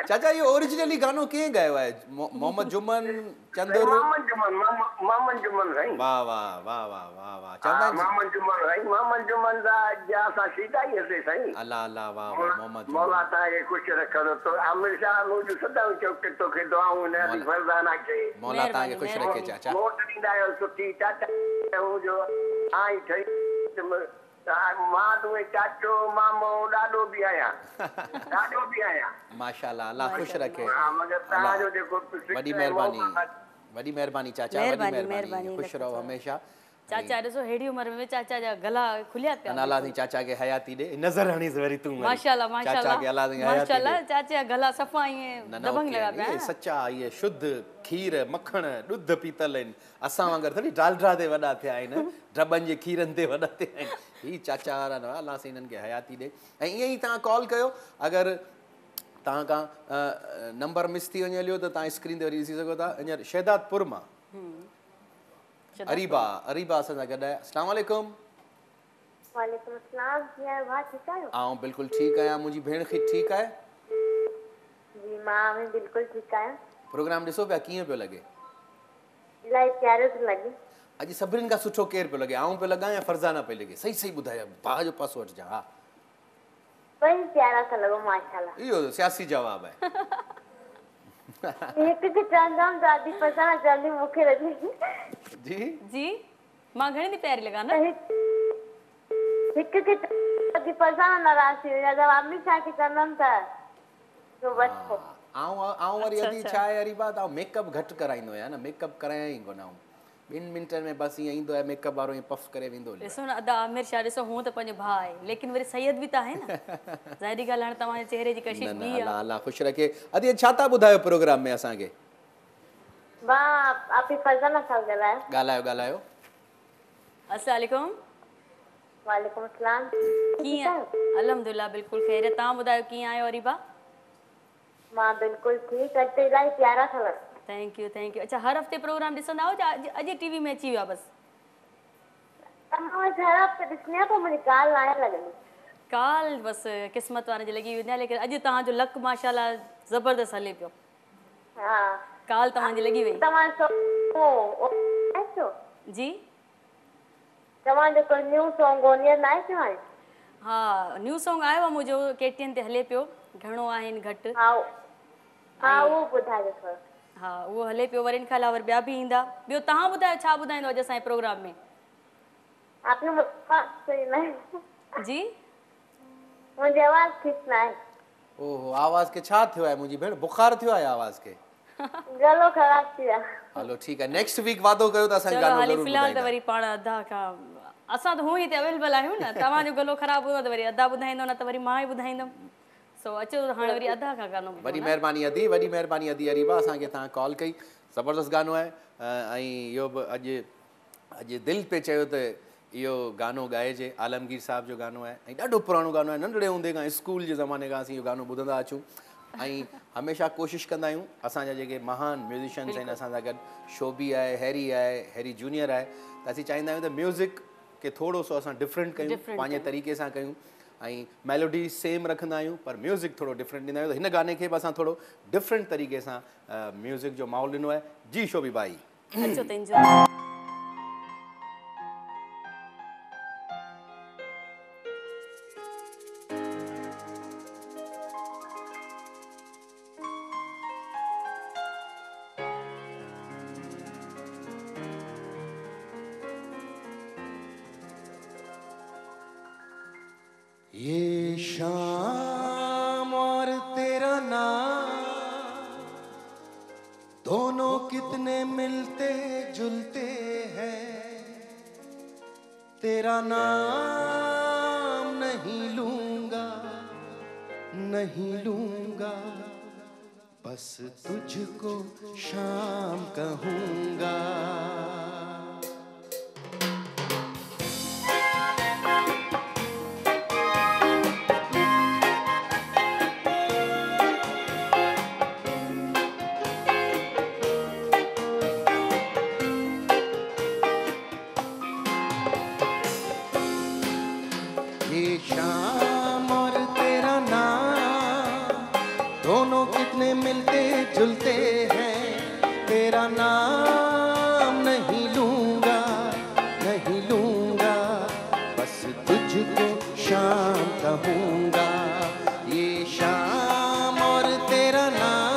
चाचा ये ओरिजिनली गानो कीअं ॻायो आहे? मोहम्मद जुमन चंदुर? मोहम्मद जुमन साईं। वाह वाह वाह वाह वाह वाह। चवंदा आहिनि मोहम्मद जुमन जा असां सीधाई हसे साईं। अल्लाह अल्लाह वाह वाह। मोहम्मद मौला तव्हांखे ख़ुशि रखंदो। तो हमेशा मुंहिंजो सदाईं चौक तोखे दुआऊं न फरज़ाना खे। मौला तव्हांखे ख़ुशि रखे चाचा। मोट ॾींदा आहियो सुठी चाचा जो आई ठही। मां तुंहिंजे चाचो मामो ॾाढो बि आहियां, ॾाढो बि आहियां। माशाल्लाह, अल्लाह ख़ुशि रखे। मगर तव्हांजो जेको वॾी महिरबानी चाचा, वॾी महिरबानी। ख़ुशि रहो हमेशा। चाचा ॾिसो हेड़ी उमिरि में चाचा जा गला खुलिया पिया। अल्लाह जी चाचा के हयाती दे। नज़र हणी वरी तू माशाल्लाह माशाल्लाह चाचा के अल्लाह जी हयाती माशाल्लाह। चाचा जा गला सफ़ा ईअं दबंग लगा पिया। ये सच्चा, ये शुद्ध खीर मक्खण ॾुध पीतल आहिनि। असां वांगुरु थोरी डालडा ते वॾा थिया आहिनि, ड्रबनि जे खीरनि ते वॾा थिया आहिनि। ही चाचा वारा न, अल्लाह साईं हिननि खे हयाती ॾे। ऐं ईअं ई तव्हां कॉल कयो। अगरि तव्हां खां नंबर मिस थी वञे हलियो त तव्हां स्क्रीन ते वरी ॾिसी सघो था। हींअर शहदादपुर मां अरीबा असां सां गॾु आहे। अस्सलाम वालेकुम। वालेकुम अस्सलाम। कीअं भाउ ठीकु आहियो? आऊं बिल्कुलु ठीकु आहियां। मुंहिंजी भेण खे ठीकु आहे? जी मां बि बिल्कुलु ठीकु आहियां। प्रोग्राम ॾिसो पिया कीअं पियो लॻे? इलाही प्यारो थो लॻे। अॼु सभिनीनि खां सुठो केरु पियो लॻे? आऊं पियो लॻां या फरज़ाना पई लॻे? सही सही ॿुधायो, भाउ जो पासो वठिजां। हा ॿई प्यारा था लॻो माशाल्लाह। इहो सियासी जवाबु आहे। हिकु खे चवंदमि दादी फरज़ाना जल्दी मूंखे लॻी। जी जी मां घणी थी प्यारी लॻां न? हिकु खे फरज़ाना नाराज़ थी वञा जवाब बि छा खे कंदमि त बसि। आऊं वरी अॼु छा आहे अरीबा, त मेकअप घटि कराईंदो आहियां न। मेकअप करायां ई कोन आऊं। 2 मिंटनि में बसि ईअं ईंदो आहे मेकअप वारो, ईअं पफ करे वेंदो। ॾिसो न अदा आमिर शाह ॾिसो हूअं त पंहिंजो भाउ आहे लेकिन वरी सैयद बि त आहे न। ज़ाहिरी ॻाल्हि हाणे तव्हांजे चेहरे जी कशिश बि आहे। अल्लाह ख़ुशि रखे। अॼु छा था ॿुधायो प्रोग्राम में असांखे? आप फरज़ाना सां ॻाल्हायो। अस्सलाम वालेकुम। वालेकुम अस्सलाम। कीअं? अल्हम्दुलिल्लाह बिल्कुलु ख़ैर। तव्हां ॿुधायो कीअं आहियो अरीबा? मां बिल्कुलु ठीकु। अॼु त इलाही प्यारा था लॻो। Thank you thank you. अच्छा हर हफ़्ते प्रोग्राम ॾिसंदा आहियो या अॼु टीवी में अची वियो आहे बसि? तव्हां हर हफ़्ते ॾिसंदी आहियां पर मुंहिंजी ॻाल्हि न आहे लॻंदी। काल बसि क़िस्मत वारनि जी लॻी वेंदी आहे, लेकिन अॼु तव्हांजो लक माशाल्लाह ज़बरदस्त हले पियो। हा काल तव्हांजी लॻी वई। तव्हां जी तव्हां जेको न्यू सॉन्ग ओनियर नाहे थियो आहे? हा न्यू सॉन्ग आयो आहे मुंहिंजो, केटीएन ते हले पियो, घणो आहिनि घटि। हा हा उहो ॿुधायो थोरो। हा उहो हले पियो, वरी इन खां अलावा वरी ॿिया बि ईंदा। ॿियो तव्हां ॿुधायो छा ॿुधाईंदो अॼु असांजे प्रोग्राम में? आपने सही नहीं जी मुझे आवाज ठीक ना है। ओहो आवाज़ के छा थियो आहे मुंहिंजी भेण? बुखार थियो आहे आवाज़ के? गलो खराब थिया। हलो ठीकु आहे, नेक्स्ट वीक वादो कयो त असांखे चलो गानो हाली ज़रूरु फ़िलहाल त ॿुधाईंदा। वरी पाण अधा खां असां त हूअं ई हिते अवेलेबल आहियूं न, तव्हांजो गलो ख़राबु हूंदो त वरी अधा ॿुधाईंदो, न त वरी मां ई ॿुधाईंदमि। सो अचो हाणे वरी अधा खां गानो ॿुधो वॾी न। महिरबानी अदी, वॾी महिरबानी अदी अरीबा, असांखे तव्हां कॉल कई, ज़बरदस्त गानो आहे। ऐं इहो बि अॼु दिलि पे चयो त इहो गानो ॻाइजे, आलमगीर साहब जो गानो आहे ऐं ॾाढो पुराणो गानो आहे, नंढड़े हूंदे खां स्कूल जे ज़माने खां असीं इहो गानो ॿुधंदा अचूं ऐं हमेशह कोशिशि कंदा आहियूं असांजा जेके महान म्यूज़िशियन्स आहिनि असां सां गॾु, शोबी आहे, हैरी जूनियर आहे, त असीं चाहींदा आहियूं त म्यूज़िक खे थोरो सो असां डिफरेंट कयूं, पंहिंजे तरीक़े सां कयूं ऐं मेलोडी सेम रखंदा आहियूं पर म्यूज़िक थोरो डिफरेंट ॾींदा आहियूं। त हिन गाने खे बि असां थोरो डिफरेंट तरीक़े सां म्यूज़िक जो माहौल ॾिनो आहे। जी शोबी भाई अचो त इंजॉय। ये शाम और तेरा नाम दोनों कितने मिलते जुलते हैं, तेरा नाम नहीं लूंगा नहीं लूंगा, बस तुझको शाम कहूंगा। ये शाम और तेरा नाम दोनों कितने मिलते जुलते हैं, तेरा नाम नहीं लूंगा नहीं लूंगा, बस तुझको शाम कहूंगा। ये शाम और तेरा नाम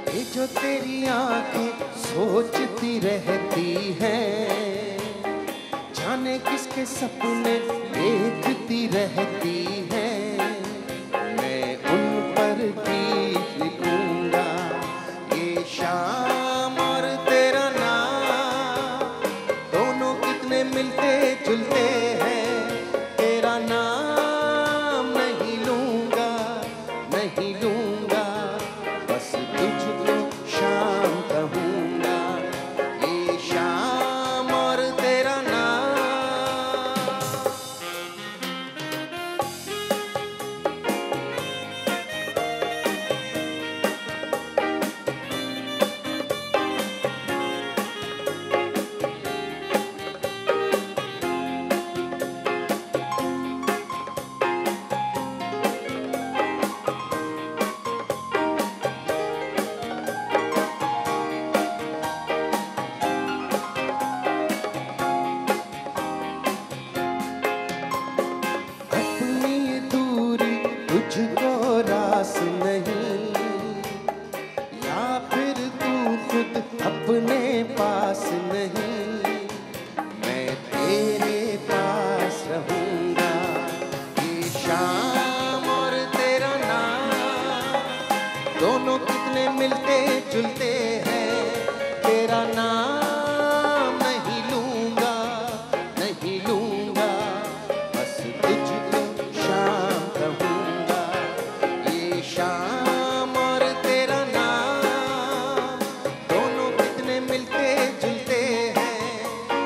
ये जो तेरी आंखें सोचती रहती हैं, जाने किसके सपने देखती रहती हैं, मैं उन पर गीत लिखूंगा। ये शाम और तेरा नाम दोनों कितने मिलते जुलते हैं, तेरा नाम नहीं लूंगा नहीं लूंगा, बस तुझको शाम कहूंगा। ये शाम और तेरा नाम अपनी ये दूरी तुझको रास नहीं, या फिर तू खुद अपने पास नहीं, मैं तेरे पास रहूंगा। ये शाम और तेरा नाम दोनों कितने मिलते जुलते हैं, तेरा नाम शाम और तेरा नाम दोनों कितने मिलते जुलते हैं।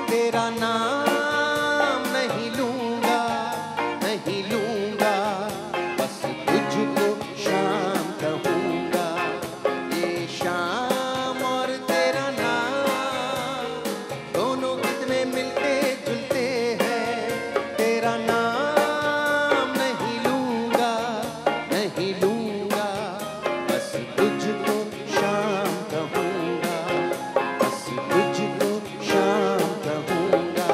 तेरा नाम नहीं लूंगा, नहीं लूंगा, बस तुझको शाम कहूंगा। ये शाम और तेरा नाम दोनों कितने मिलते जुलते हैं। तेरा नाम नहीं लूंगा, नहीं लूंगा, बस तुझको शाम कहूंगा, बस तुझको शाम कहूंगा,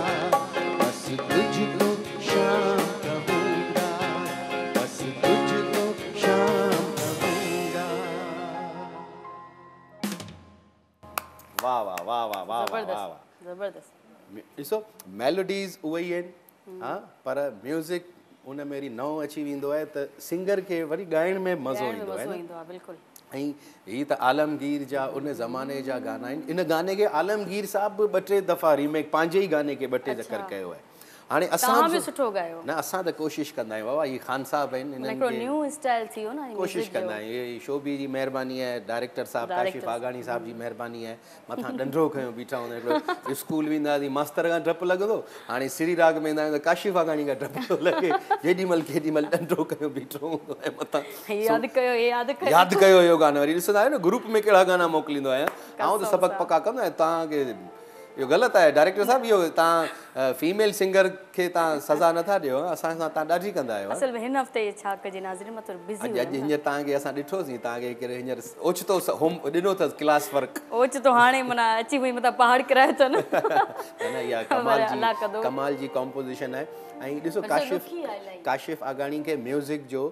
बस तुझको शाम कहूंगा, बस तुझको शाम कहूंगा। वाह वाह वाह वाह वाह वाह वाह ज़बरदस्त ज़बरदस्त। ॾिसो मेलोडीज़ उहे ई आहिनि हा, पर म्यूज़िक उन में वरी नओं अची वेंदो आहे त सिंगर खे वरी ॻाइण में मज़ो ॻाइण में ईंदो आहे मज़ो न। ईंदो आहे बिल्कुलु। ऐं हीअ त आलमगीर जा उन ज़माने जा गाना आहिनि। इन गाने खे आलमगीर साहब बि 2-3 दफ़ा रीमेक पंहिंजे ई गाने खे 2-3 चकर कयो आहे। हाणे असां तव्हां बि सुठो ॻायो। न असां त कोशिशि कंदा आहियूं बाबा, इहे ख़ान साहब आहिनि, हिकिड़ो इन्हनि खे न्यू स्टाइल थी वियो न कोशिशि कंदा आहियूं। इहे शोबी जी महिरबानी आहे, डायरेक्टर साहब काशिफ आगाणी साहब जी महिरबानी आहे, मथां ॾंडो खयों बीठा हूंदा आहिनि। हिकिड़ो स्कूल वेंदा हुआसीं मास्तर खां डपु लॻंदो, हाणे श्री राग में वेंदा आहियूं त काशिफ आगाणी खां डपु थो लॻे। केॾीमहिल ॾंडो खयों बीठो हूंदो आहे मथां। यादि कयो यादि कयो इहो गानो, वरी ॾिसंदा आहियो न ग्रुप में कहिड़ा गाना मोकिलींदो आहियां। आउं त सबक़ु पका कंदो आहियां। तव्हांखे इहो ग़लति आहे डायरेक्टर साहब, इहो तव्हां फीमेल सिंगर खे तव्हां सज़ा नथा ॾियो, असां सां तव्हां ॾाढी कंदा आहियो। असल में हिन हफ़्ते छा कजे नाज़रीन, मां थोरो बिज़ी अॼु हींअर तव्हांखे असां ॾिठोसीं, तव्हांखे कहिड़े हींअर ओचितो होम ॾिनो अथसि क्लास वर्क। ओचितो हाणे माना अची वई मथां पहाड़ किरायो अथनि। न इहा कमाल जी कॉम्पोज़िशन आहे। ऐं ॾिसो काशिफ आगाणी खे म्यूज़िक जो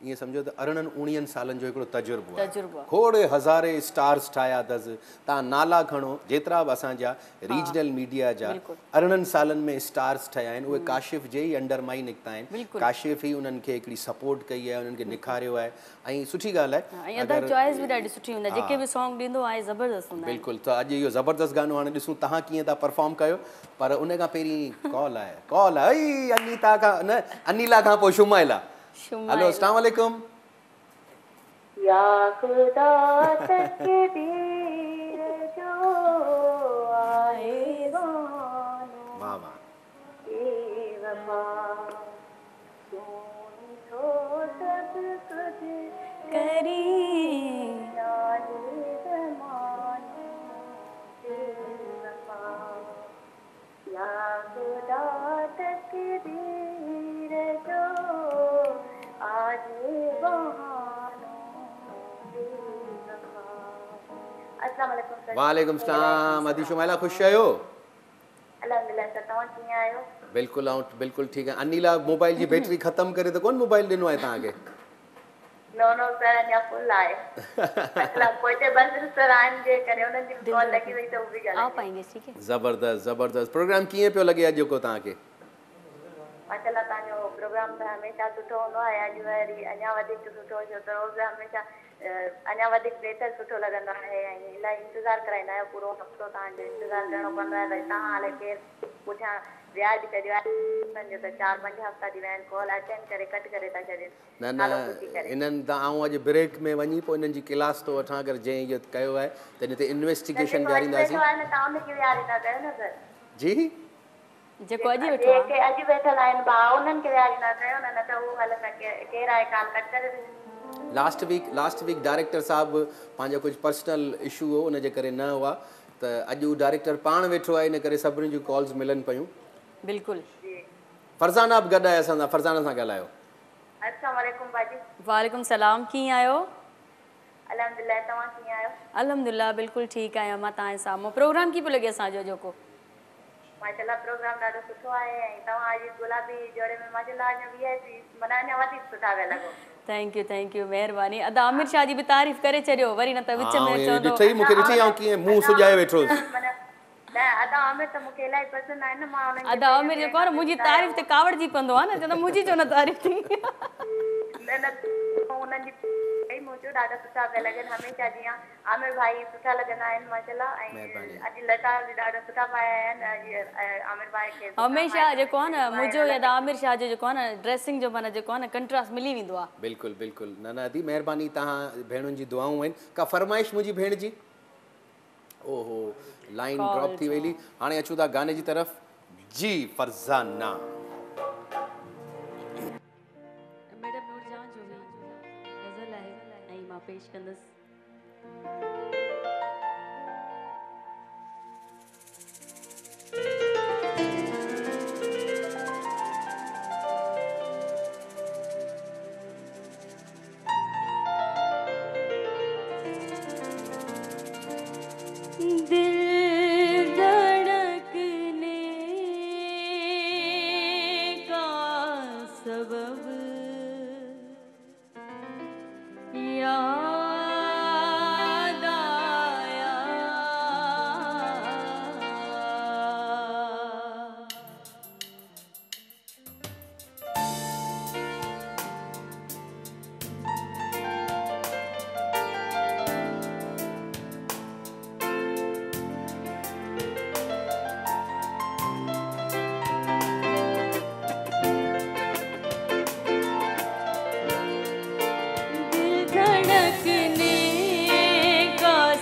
ईअं सम्झो त 18-19 सालनि जो हिकिड़ो तजुर्बो आहे। खोड़े हज़ारे स्टार्स ठाहिया अथसि। तव्हां नाला खणो जेतिरा बि असांजा रीजनल मीडिया जा 18 सालनि में स्टार्स ठहिया आहिनि, उहे काशिफ जे ई अंडर मां ई निकिता आहिनि। काशिफ ई उन्हनि खे हिकिड़ी सपोर्ट कई आहे, उन्हनि खे निखारियो आहे। ऐं सुठी ॻाल्हि आहे, अदा चॉइस बि ॾाढी सुठी हूंदी आहे, जेके बि सॉन्ग ॾींदो आहे ज़बरदस्त हूंदा आहिनि। बिल्कुलु। त अॼु इहो ज़बरदस्त गानो हाणे ॾिसूं तव्हां कीअं था परफॉर्म कयो, पर उन खां पहिरीं कॉल आहे अनीता खां, न अनिला खां पोइ शुमाइला। हेलो अस्सलाम वालेकुम। या खुदा तकदीर जो आए वालों, वाह वाह, बेवफा सुन लो सब कुछ करी यारे ज़माने, बेवफा या खुदा तकदीर जो आए बहानों, बेवफा। अस्सलाम वालेकुम सर। वालेकुम सलाम। अदी शुमाइला ख़ुशि आहियो? अल्हम्दुलिल्लाह सर, तव्हां कीअं आहियो? बिल्कुलु आउं बिल्कुलु ठीकु आहे। अनिला मोबाइल जी बैटरी ख़तमु करे त कोन मोबाइल ॾिनो आहे तव्हांखे? नो सर, अञा फुल आहे। मतलब कोई ते बंदि सर आहिनि जे करे उन्हनि जी कॉल लॻी वई त उहो बि आ पाएंगे, ठीक है। ज़बरदस्त ज़बरदस्त। प्रोग्राम कीअं पियो लॻे अॼु जेको तव्हांखे? माशाल्लाह तव्हांजो प्रोग्राम त हमेशह सुठो हूंदो आहे। अॼु वरी अञा वधीक सुठो छो त रोज़ हमेशह अञा वधीक बहितर सुठो लॻंदो आहे। ऐं इलाही इंतज़ारु कराईंदा आहियो, पूरो हफ़्तो तव्हांजो इंतज़ारु करिणो पवंदो आहे। भई तव्हां हाणे केरु पुठियां व्याज कजो आहे, सम्झो त 4-5 हफ़्ता थी विया आहिनि, कॉल अटेंड करे कट करे था छॾनि। न इन्हनि त आउं अॼु ब्रेक में वञी पोइ इन्हनि जी क्लास थो वठां, अगरि जंहिं इहो कयो आहे त इन ते इन्वेस्टिगेशन ॾियारींदासीं। तव्हां उनखे विहारे था कयो न सर? जी, जेको अॼु वेठो आहे, जेके अॼु वेठल आहिनि भाउ, उन्हनि खे विहारे था कयो न, न त उहो हलंदा केरु आहे काल कट करे। लास्ट वीक डायरेक्टर साहब पंहिंजो कुझु पर्सनल इशू हो, उनजे करे न हुआ, त अॼु डायरेक्टर पाण वेठो आहे, इन करे सभिनी जूं कॉल्स मिलनि पियूं। बिल्कुलु। फरज़ाना बि गॾु आहे असां सां, फरज़ाना सां ॻाल्हायो। अस्सलाम वालेकुम बाजी। वालेकुम सलाम, कीअं आहियो? अल्हम्दुलिल्लाह, तव्हां कीअं आहियो? अल्हम्दुलिल्लाह बिल्कुलु ठीकु आहियां मां तव्हांजे साम्हूं। प्रोग्राम कीअं पियो लॻे असांजो जेको? माशाल्लाह प्रोग्राम ॾाढो सुठो आहे। ऐं तव्हां अॼु गुलाबी जोड़े में माशाल्लाह अञा VIP माना अञा वधीक सुठा पिया लॻो। थैंक यू महिरबानी। अदा आमिर शाह जी बि तारीफ़ करे छॾियो, वरी न त विच में चवंदो मूंखे ॾिठी ऐं कीअं मुंहुं सुॼाए वेठो। न अदा आमिर त मूंखे इलाही पसंदि आहे न। मां उन्हनि अदा आमिर जेको आहे न, मुंहिंजी तारीफ़ ते कावड़ जी पवंदो आहे न, चवंदो मुंहिंजी छो न तारीफ़ थी। न उन्हनि जी कई मुंहिंजो ॾाढा सुठा पिया लॻनि हमेशह जीअं आमिर भाई सुठा लॻंदा आहिनि माशाल्लाह ऐं महिरबानी। अॼु लता बि ॾाढा सुठा पाया आहिनि आमिर भाई खे सुठा हमेशह पाया जेको आहे न आहिनि। मुंहिंजो या आमिर शाह जो जेको आहे न ड्रेसिंग जो माना जेको आहे न कंट्रास्ट मिली वेंदो आहे। बिल्कुलु बिल्कुलु न न अदी महिरबानी तव्हां भेणुनि जी दुआऊं आहिनि। का फरमाइश मुंहिंजी भेण जी? ओहो लाइन ड्रॉप थी वई। हाणे अचूं था गाने जी तरफ़। जी फरज़ाना मैडम नूरजहां जो बि गज़ल आहे ऐं मां पेश कंदसि। दिल धड़कने का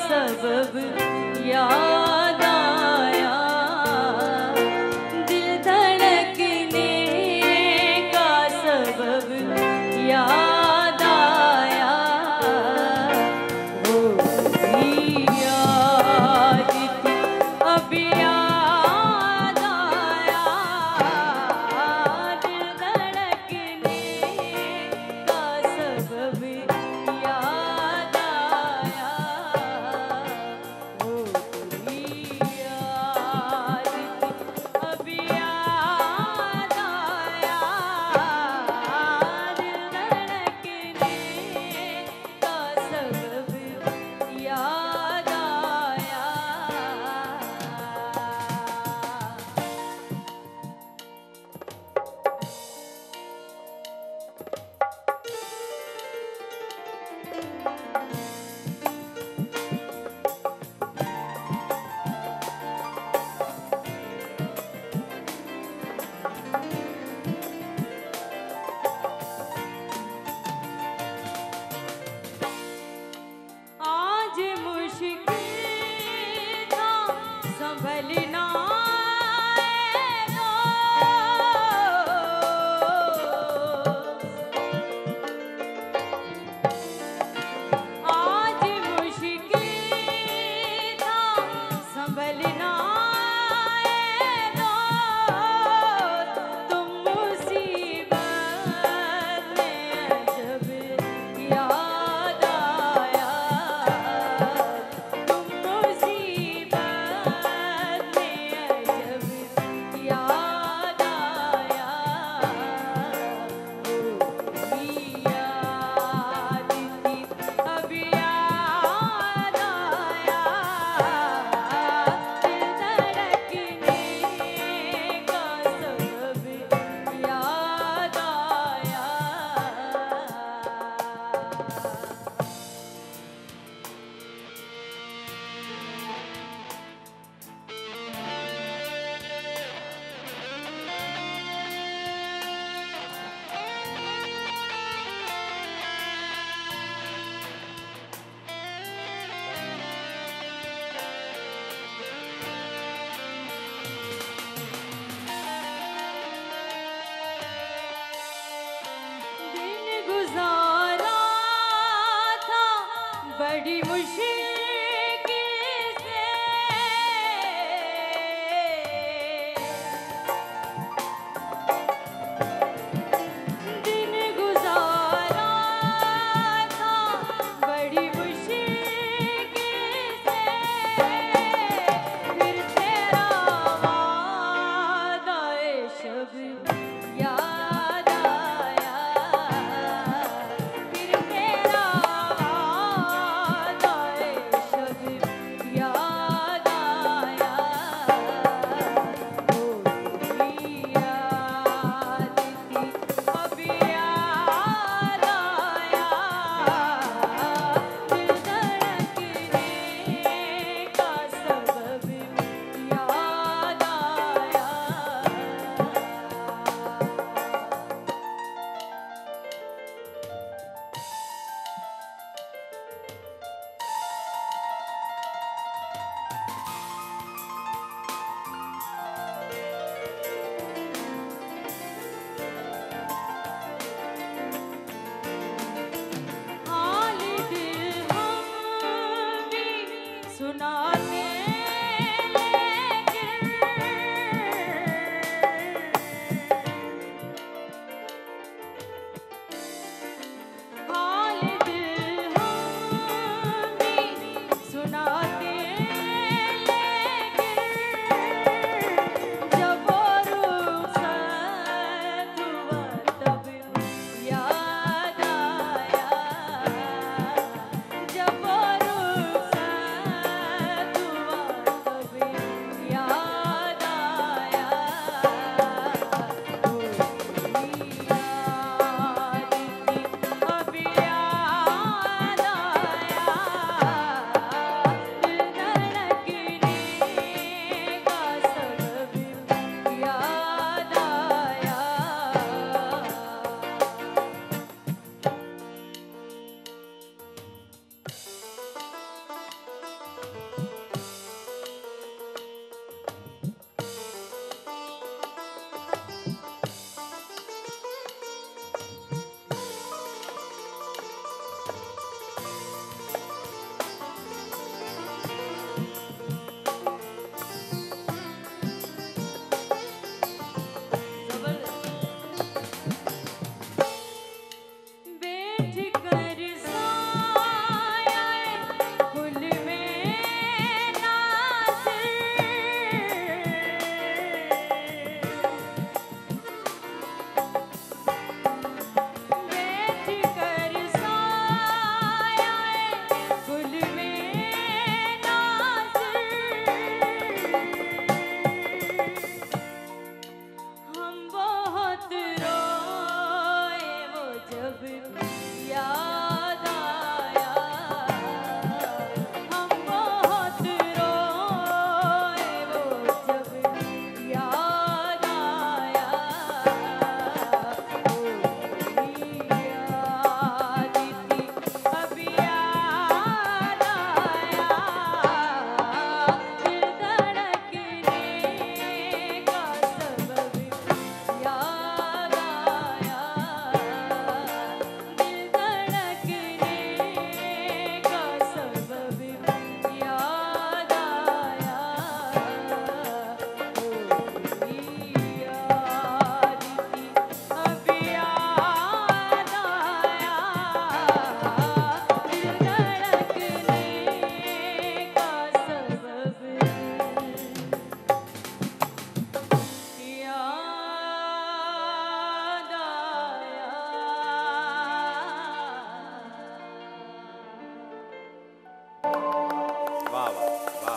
सबब याद आया, दिल धड़कने का सबब याद आया, दिल धड़कने का सबब याद आया, वो भी याद थी अब याद आया, दिल धड़कने का सबब याद आया, वो भी याद थी अब याद आया, दिल धड़कने का सबब याद आया। आज मुश्किल था संभलना आज मुश्किल था संभलना तुम मुसीबत में जब याद आया, तुम मुसीबत में जब याद आया, वो भी याद थी अब याद आया, दिल धड़कने का सबब याद आया। दिन गुजारा था बड़ी मुश्किल से, दिन गुजारा था बड़ी मुश्किल से, फिर तेरा वादा-ए शब याद आया, फिर तेरा वादा-ए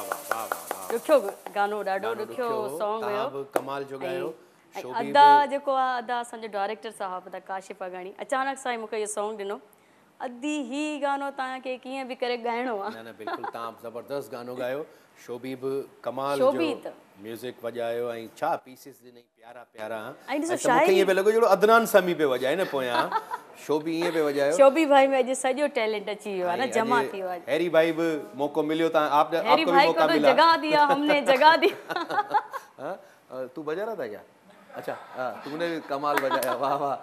वाह वाह वाह ॾुखियो गानो ॾाढो ॾुखियो सॉन्ग हुयो तव्हां बि कमाल जो ॻायो ऐं शोभी अदा जेको आहे अदा असांजो डायरेक्टर साहब था काशिफ अगाणी अचानक सां ई मूंखे इहो सॉन्ग ॾिनो अदी ही गानो तव्हांखे कीअं बि करे ॻाइणो आहे न बिल्कुलु तव्हां ज़बरदस्त गानो ॻायो शोभी बि कमाल शोभित। जो म्यूज़िक वॼायो ऐं छा पीसिस ॾिनई प्यारा प्यारा ऐं ॾिसो त मूंखे ईअं पियो लॻो जहिड़ो अदनान समी पियो वॼाए न पोयां शोभी ईअं पियो वॼायो शोभी भाई में अॼु सॼो टैलेंट अची वियो आहे न ऐं जमा अॼु थी वियो आहे हैरी भाई भी मौको मिलियो आप हैरी आपको भी भाई मौका को तो मिला जगह दिया हमने जगह दी हाँ? तू बजा रहा था क्या अच्छा हाँ, तूने भी कमाल बजाया वाह वाह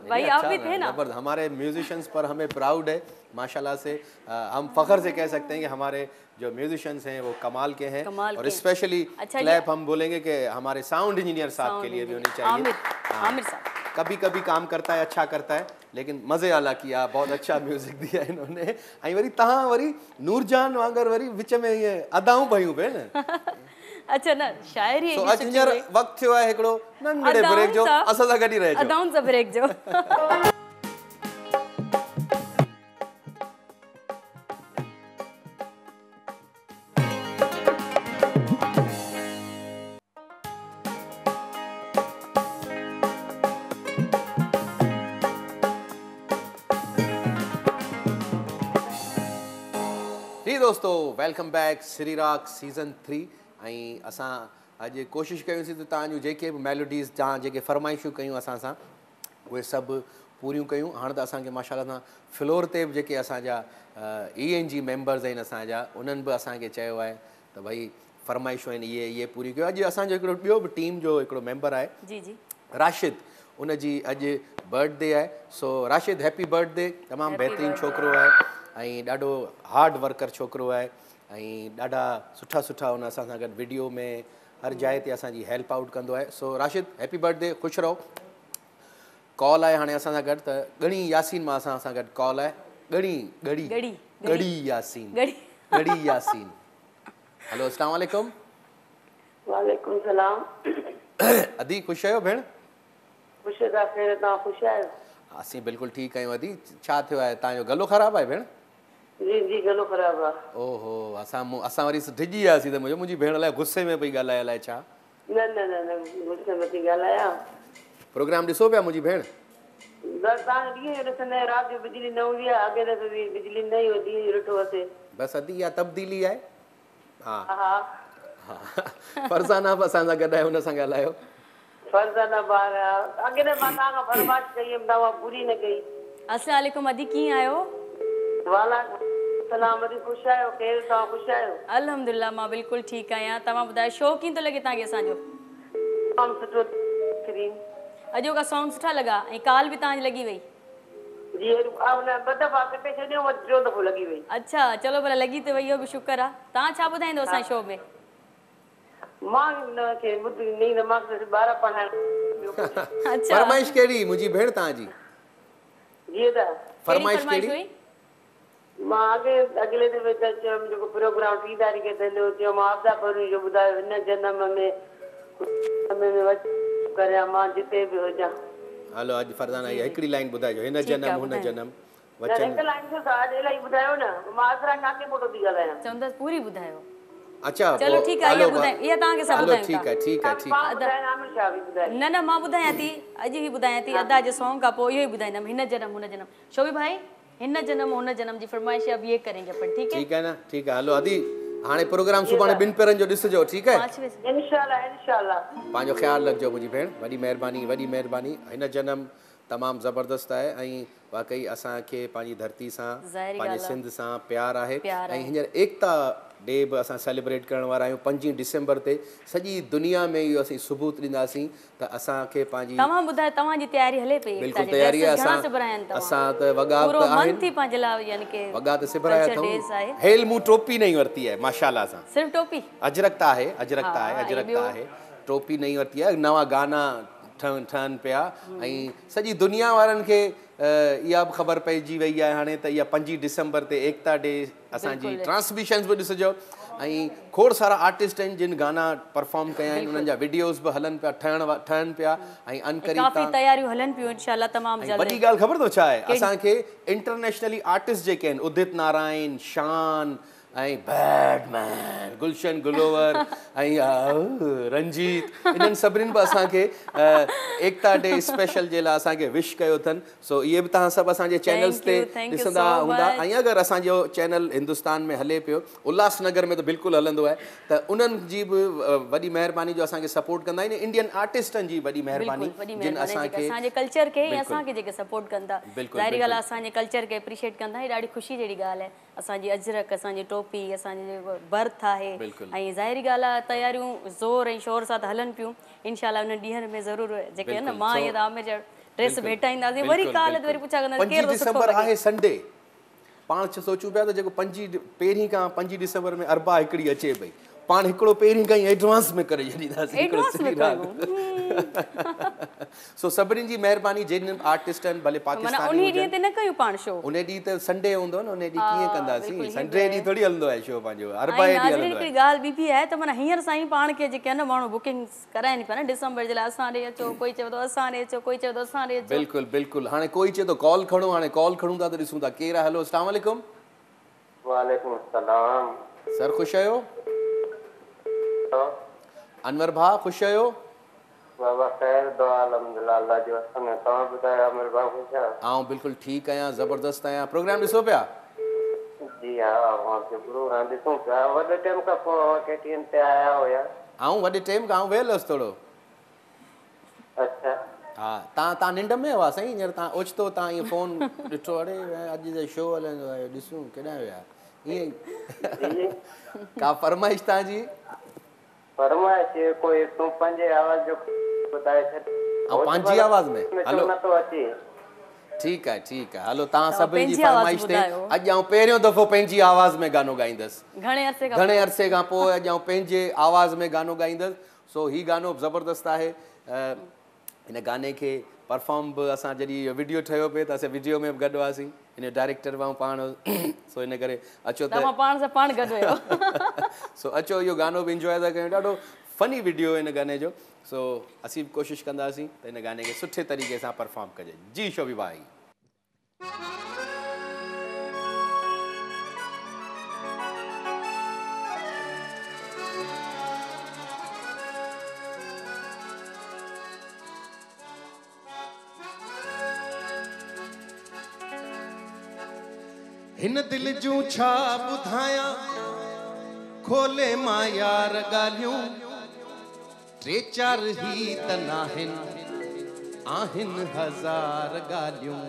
भाई आप भी थे ना। जबरदस्त हमारे म्यूजिशियंस पर हमें प्राउड है माशाल्लाह से हम फख्र से कह सकते हैं कि हमारे जो म्यूजिशियंस हैं वो कमाल के हैं कमाल और के। स्पेशली अच्छा जी। क्लैप हम बोलेंगे कि हमारे साउंड इंजीनियर साहब के लिए भी होनी चाहिए आमिर हाँ। आमिर साहब कभी कभी काम करता है अच्छा करता है लेकिन मज़े वाला किया बहुत अच्छा म्यूज़िक दिया इन्होंने ऐं वरी तव्हां वरी नूरजान वांगुरु वरी विच में इहे अदाऊं पयूं पिए न अच्छा न शाइरी सो एॾी अॼु सुठी हींअर हुई। वक़्तु थियो आहे हिकिड़ो नंढड़े ब्रेक जो अदाउनि सां- असां सां गॾु ई रहिजो अदाउनि सां ब्रेक जो जी दोस्तों वेलकम बैक श्री राग सीज़न 3 ऐं असां अॼु कोशिशि कयूंसीं त तव्हांजूं जेके बि मेलोडीज़ तव्हां जेके फरमाइशूं कयूं असां सां उहे सभु पूरियूं कयूं हाणे त असांखे माशाल्लाह सां फ्लोर ते बि जेके असांजा ENG मेंबर्स आहिनि असांजा उन्हनि बि असांखे चयो आहे त भई फरमाइशूं आहिनि इहे पूरियूं कयो अॼु असांजो हिकिड़ो ॿियो बि टीम जो हिकिड़ो मेंबर आहे जी जी राशिद उनजी अॼु बर्थडे आहे सो राशिद हैप्पी बर्थडे तमामु बहितरीनु छोकिरो आहे ऐं ॾाढो हार्ड वर्कर छोकिरो आहे ऐं ॾाढा सुठा सुठा हुन असां सां गॾु वीडियो में हर जाइ ते असांजी हेल्प आउट कंदो आहे सो राशिद हैप्पी बर्थडे ख़ुशि रहो कॉल आहे हाणे असां सां गॾु त ॻणी यासीन मां असां सां गॾु कॉल आहे ॻड़ी ॻड़ी गड़ी ॻड़ी यासीन गड़ी ॻड़ी यासीन हेलो अस्सलाम वालेकुम वालेकुम सलाम अदी ख़ुशि आहियो भेण ख़ुशि था ख़ैर तव्हां ख़ुशि आहियो असीं बिल्कुलु ठीकु आहियूं अदी छा थियो आहे तव्हांजो गलो ख़राबु आहे भेण जी जी गलो ख़राबु आहे ओहो असां वरी डिॼी वियासीं त मुंहिंजी भेण अलाए गुस्से में पई ॻाल्हाए अलाए छा न न न न गुस्से में थी ॻाल्हायां प्रोग्राम ॾिसो पिया मुंहिंजी भेण बसि तव्हां ॾींहं जो ॾिसंदा आहियो राति जो बिजली न हूंदी आहे अॻे दफ़े बि बिजली न हुई ॾींहं जो ॾिठो हुओसीं बसि अदी इहा तब्दीली आहे हा हा हा फरज़ाना बि असां सां गॾु आहे हुन सां ॻाल्हायो फर्ज़ाना ॿार अॻे दफ़े मां तव्हां खां फरमाइश कई हुयमि तव्हां पूरी न कई अस्सलाम वालेकुम अदी कीअं आहियो वाला सलाम वरी ख़ुशि आहियो केरु तव्हां ख़ुशि आहियो अल्हम्दुलिल्लाह मां बिल्कुलु ठीकु आहियां तव्हां ॿुधायो शो कीअं थो लॻे तव्हांखे असांजो तमामु सुठो बहितरीन अॼोका सॉन्ग सुठा लॻा ऐं काल बि तव्हांजी लॻी वई जी हुन ॿ दफ़ा कटे छॾियो वरी टियों दफ़ो लॻी वई अच्छा चलो भला लॻी त वई इहो बि शुक्र आहे तव्हां छा ॿुधाईंदो असांजे शो में मां हिनखे ॿुधी नहीं त मां ॿार पढ़ाइण अच्छा फरमाइश कहिड़ी मुंहिंजी भेण तव्हांजी जीअं त फरमाइश फरमाइश कहिड़ी हुई मां अॻिले दफ़े त चयुमि जेको प्रोग्राम 3 तारीख़ ते हलियो चयो मां आपदा भरूं जो ॿुधायो हिन जनम में करियां मां जिते बि हुजां हलो अॼु फरज़ाना इहा हिकिड़ी लाइन ॿुधाइजो हिन जनम हुन जनम न वचन हिकु लाइन जो त अॼु इलाही ॿुधायो न मां असरा काके मोटो थी ॻाल्हायां चवंदसि पूरी ॿुधायो अच्छा चलो पोइ ठीकु आहे हलो इहा ॿुधाए इहा तव्हांखे सभु हलो ॿुधायूं ठीकु आहे ठीकु आहे ठीकु मां आहे ॿुधायां आमिर शाह बि ॿुधाए न न मां ॿुधायां थी अॼु ई ॿुधायां थी अदा जे सॉन्ग खां पोइ इहो ई ॿुधाईंदमि हिन जनम हुन जनम शोभी भाई हिन जनम हुन जनम जी फरमाइश अब ये करेंगे अपन ठीक है ठीकु आहे न ठीकु आहे हलो अदी हाणे प्रोग्राम सुभाणे 2 पेरनि जो ॾिसिजो ठीकु आहे 5 बजे इंशाल्लाह इंशाल्लाह पंहिंजो ख़्यालु रखिजो मुंहिंजी भेण वॾी महिरबानी हिन जनम तमामु ज़बरदस्त आहे ऐं वाक़ई असांखे पंहिंजी धरती सां ज़ाहिरी पंहिंजे ॻाल्हि आहे। सिंध सां प्यार आहे प्यार ऐं आहे। हींअर एकता डे बि असां सेलिब्रेट करण वारा आहियूं 5 डिसेंबर ते सॼी दुनिया में इहो असीं सबूत ॾींदासीं त असांखे पंहिंजी तव्हां ॿुधायो तव्हांजी तयारी हले पई बिल्कुलु तयारी आहे असां त वॻा पूरो त मन आहिनि थी पंहिंजे लाइ यानी कि वॻा त सिबराया culture days अथऊं आहे हेल मूं टोपी नहीं वरिती आहे माशाल्लाह सां सिर्फ़ टोपी अजरकता आहे अजरकता हा, आहे ऐं अजरकता ॿियो? आहे टोपी नहीं वरिती आहे नवां गाना ठहनि पिया ऐं सॼी दुनिया वारनि खे इहा बि ख़बर पइजी वई आहे हाणे त इहा 5 डिसेंबर ते एकता डे असांजी बिल्कुलु। ट्रांसमिशन्स बि ॾिसिजो ऐं खोड़ सारा आर्टिस्ट आहिनि जिन गाना परफॉर्म कया आहिनि उन्हनि जा वीडियोस बि हलनि पिया ठहनि पिया ऐं अनकरी काफ़ी तयारियूं हलनि पियूं इंशाल्लाह तमामु ऐं जल्द वॾी ॻाल्हि ख़बर अथव छा आहे असांखे इंटरनेशनली आर्टिस्ट जेके आहिनि उदित नारायण शान ऐं बैडमैन गुलशन गुलोवर ऐं रंजीत इन्हनि सभिनीनि बि असांखे एकता डे स्पेशल जे लाइ असांखे विश कयो अथनि। सो इहे बि तव्हां सभु असांजे चैनल्स ते thank you ॾिसंदा so हूंदा। much। ऐं अगरि असांजो चैनल हिंदुस्तान में हले पियो, उल्हासनगर में त बिल्कुलु हलंदो आहे, त उन्हनि जी बि वॾी महिरबानी जो असांखे सपोर्ट कंदा आहिनि। इंडियन आर्टिस्टनि जी वॾी महिरबानी जिन असांखे असांजे कल्चर खे ऐं असांखे जेके सपोर्ट कनि था, ज़ाहिरी ॻाल्हि आहे असांजे कल्चर खे एप्रिशिएट कंदा, हीअ ॾाढी ख़ुशी जहिड़ी ॻाल्हि आहे। असांजी अजरक, असांजी टोपी, असांजी बर्थ आहे ऐं ज़ाहिरी ॻाल्हि आहे तयारियूं ज़ोर ऐं शोर सां त हलनि पियूं। इनशाला उन ॾींहंनि में ज़रूरु जेके आहे न मां ईअं आमिर जा ड्रेस भेटाईंदासीं, वरी काल वरी पुछा कंदासीं 5 दिसंबर आहे संडे। पाण सोचूं पिया त जेको पहिरीं खां 5 दिसंबर में अरबा हिकिड़ी अचे पई, पाण हिकिड़ो पहिरीं खां ई एडवांस में करे छॾींदासीं। सो सभिनीनि जी महिरबानी जिन आर्टिस्टनि भले पाकिस्तानी उन ॾींहं ते न कयूं पाण शो, उन ॾींहुं त संडे हूंदो न, उन ॾींहुं कीअं कंदासीं? संडे ॾींहुं थोरी हलंदो आहे शो पंहिंजो, अरबा ॾींहुं हलंदो आहे। हिकिड़ी ॻाल्हि ॿी बि आहे त माना हींअर साईं पाण खे जेके आहे न माण्हू बुकिंग कराइनि पिया न डिसंबर जे लाइ, असां ॾे अचो, कोई चवे थो असां ॾे अचो, कोई चवे थो असां ॾे अचो। बिल्कुलु बिल्कुलु। हाणे कोई चए थो कॉल खणो, हाणे कॉल खणूं था त ॾिसूं था केरु आहे। हेलो, अस्सलाम वालेकुम। वालेकुम अस्सलाम। सर ख़ुशि आहियो? अनवर भाउ ख़ुशि आहियो? बाबा ख़ैर दुआ अल्हम्दुलिल्लाह, अल्लाह जो हुस्न है। तव्हां ॿुधायो अमर भाउ ख़ुशि आहियो? आऊं बिल्कुलु ठीकु आहियां, ज़बरदस्त आहियां। प्रोग्राम ॾिसो पिया? जी हा, मां प्रोग्राम ॾिसूं पिया। वॾे टाइम खां पोइ केटीएन ते आया हुया। आऊं वॾे टाइम खां वियल हुअसि थोरो। अच्छा हा, तव्हां निंड में हुआ साईं? हींअर तव्हां ओचितो तव्हां ईअं फ़ोन ॾिठो, अड़े अॼु त शो हलंदो आहे, ॾिसूं केॾांहुं विया ईअं का फरमाइश तव्हांजी? फरमाइश कोई तूं पंहिंजे आवाज़ जो ॿुधाए छॾ। ऐं पंहिंजी आवाज़ में? हलो नथो अचे। ठीकु आहे ठीकु आहे। हलो तव्हां सभिनी जी फरमाइश ते अॼु आउं पहिरियों दफ़ो पंहिंजी आवाज़ में गानो ॻाईंदुसि। घणे अरसे खां पोइ अॼु आउं पंहिंजे आवाज़ में गानो ॻाईंदुसि। सो हीउ गानो ज़बरदस्त आहे। हिन गाने खे परफॉर्म बि असां जॾहिं वीडियो ठहियो पिए त असां वीडियो में बि गॾु हुआसीं, हिन डायरेक्टर वां पाण। सो हिन करे अचो त पाण सां पाण गॾु हुयो। सो अचो इहो गानो बि इंजॉय था कयूं। ॾाढो फनी वीडियो हिन गाने जो। सो असीं बि कोशिशि कंदासीं त हिन गाने खे सुठे तरीक़े सां परफॉर्म कजे। जी शोभी भाई। हिन दिल जूं छा ॿुधायां, खोले मां यार ॻाल्हियूं, 3-4 ही त नाहिनि, आहिनि हज़ार ॻाल्हियूं।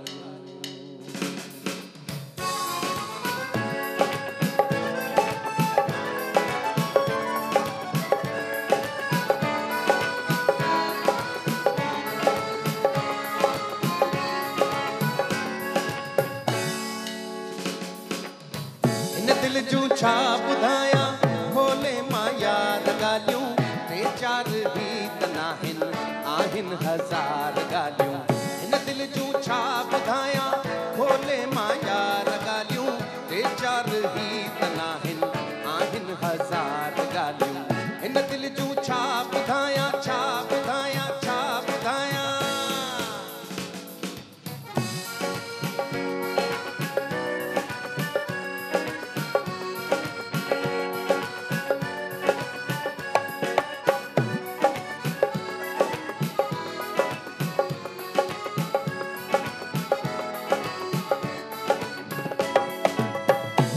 दिल जूं छा ॿुधायां, खोले मां यार ॻाल्हियूं, 3-4 ही त नाहिनि, आहिनि हज़ार ॻाल्हियूं। हिन दिल जूं छा ॿुधायां, खोले मां यार ॻाल्हियूं, 3-4 ही त नाहिनि, आहिनि हज़ार ॻाल्हियूं। हिन दिल जूं छा ॿुधायां, छा ॿुधायां, छा ॿुधायां।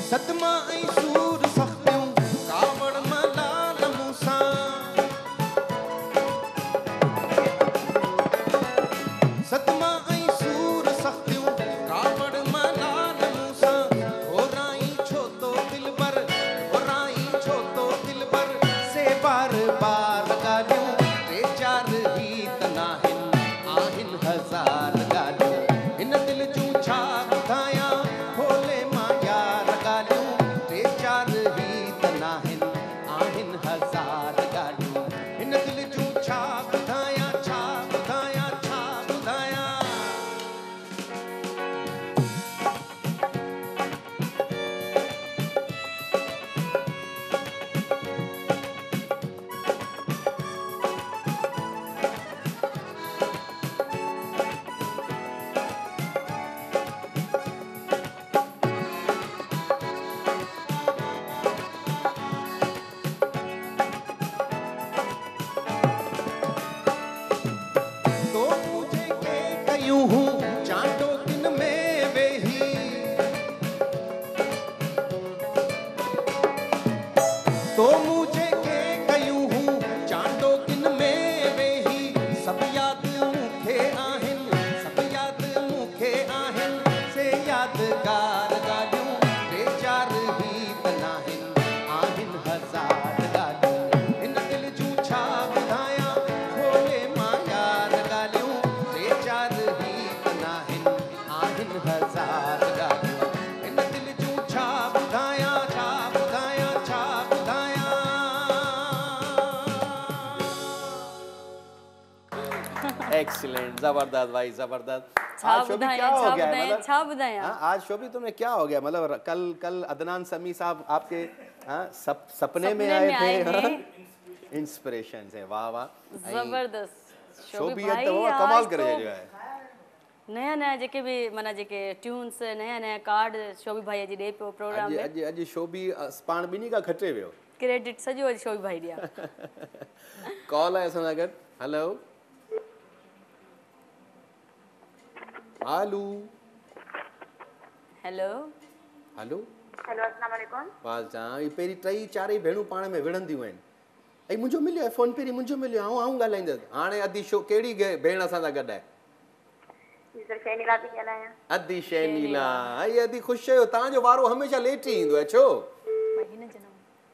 सदमा ऐं सूर सख़्तियूं, कावड़ मलाल मूंसां। सदमा ऐं सूर सख़्तियूं, कावड़ मलाल मूंसां। होराई छो तो दिलबर, होराई छो तो दिलबर, से बार बार ॻाल्हियूं, 3-4 ही त नाहिनि, आहिनि हज़ार ॻाल्हियूं। हिन दिल जूं छा ॿुधायां, खोले मां यार ॻाल्हियूं, 3-4 तो मुझे के कयूं हूँ चांदो किन में वेही सब याद मूंखे आहिन सब याद मूंखे आहिन से यादगार ॻाल्हियूं टे चार ही तनाहिन आहिन हज़ार ॻाल्हियूं हिन दिल जूं छा ॿुधायां खोले मां यार ॻाल्हियूं टे चार ही तनाहिन आहिन हज़ार ॻाल्हियूं हिन दिल जूं छा ॿुधायां छा ॿुधायां छा ॿुधायां एक्सीलेंट, जबरदस्त भाई, जबरदस्त। छा आज शोभी क्या ॿुधायां हो छा गया है ॿुधायां मतलब? छा ॿुधायां हाँ, आज शोभी तुम्हें क्या हो गया मतलब कल अदनान समी साहब आपके सपने में आए थे। इंस्पिरेशन है, वाह वाह, ज़बरदस्त शोभी भाई तो आज कमाल करे तो जो है। नया नया जेके भी माना जेके ट्यून्स नया नया कार्ड शोभी भाई जी ॾे पियो प्रोग्राम में अॼु शोभी पाण ॿिन्ही खां खटे वियो। क्रेडिट सॼो अॼु शोभी भाई ॾिया। कॉल आहे असां सां गॾु। हेलो हालू हेलो हेलो हेलो अस्सलाम वालेकुम। वाल सां ही पहिरीं टई चारई भेणूं पाण में विढ़ंदियूं आहिनि। ऐं मुंहिंजो मिलियो आहे फ़ोन पहिरीं मुंहिंजो मिलियो आऊं ॻाल्हाईंदसि। हाणे अधी शो कहिड़ी भेण असां सां गॾु आहे? जी सर शैनीला थी ॻाल्हायां। अधी शैनीला। ऐं अधी ख़ुशि आहियो, तव्हांजो वारो हमेशह लेट ई ईंदो आहे छो? महीने जनम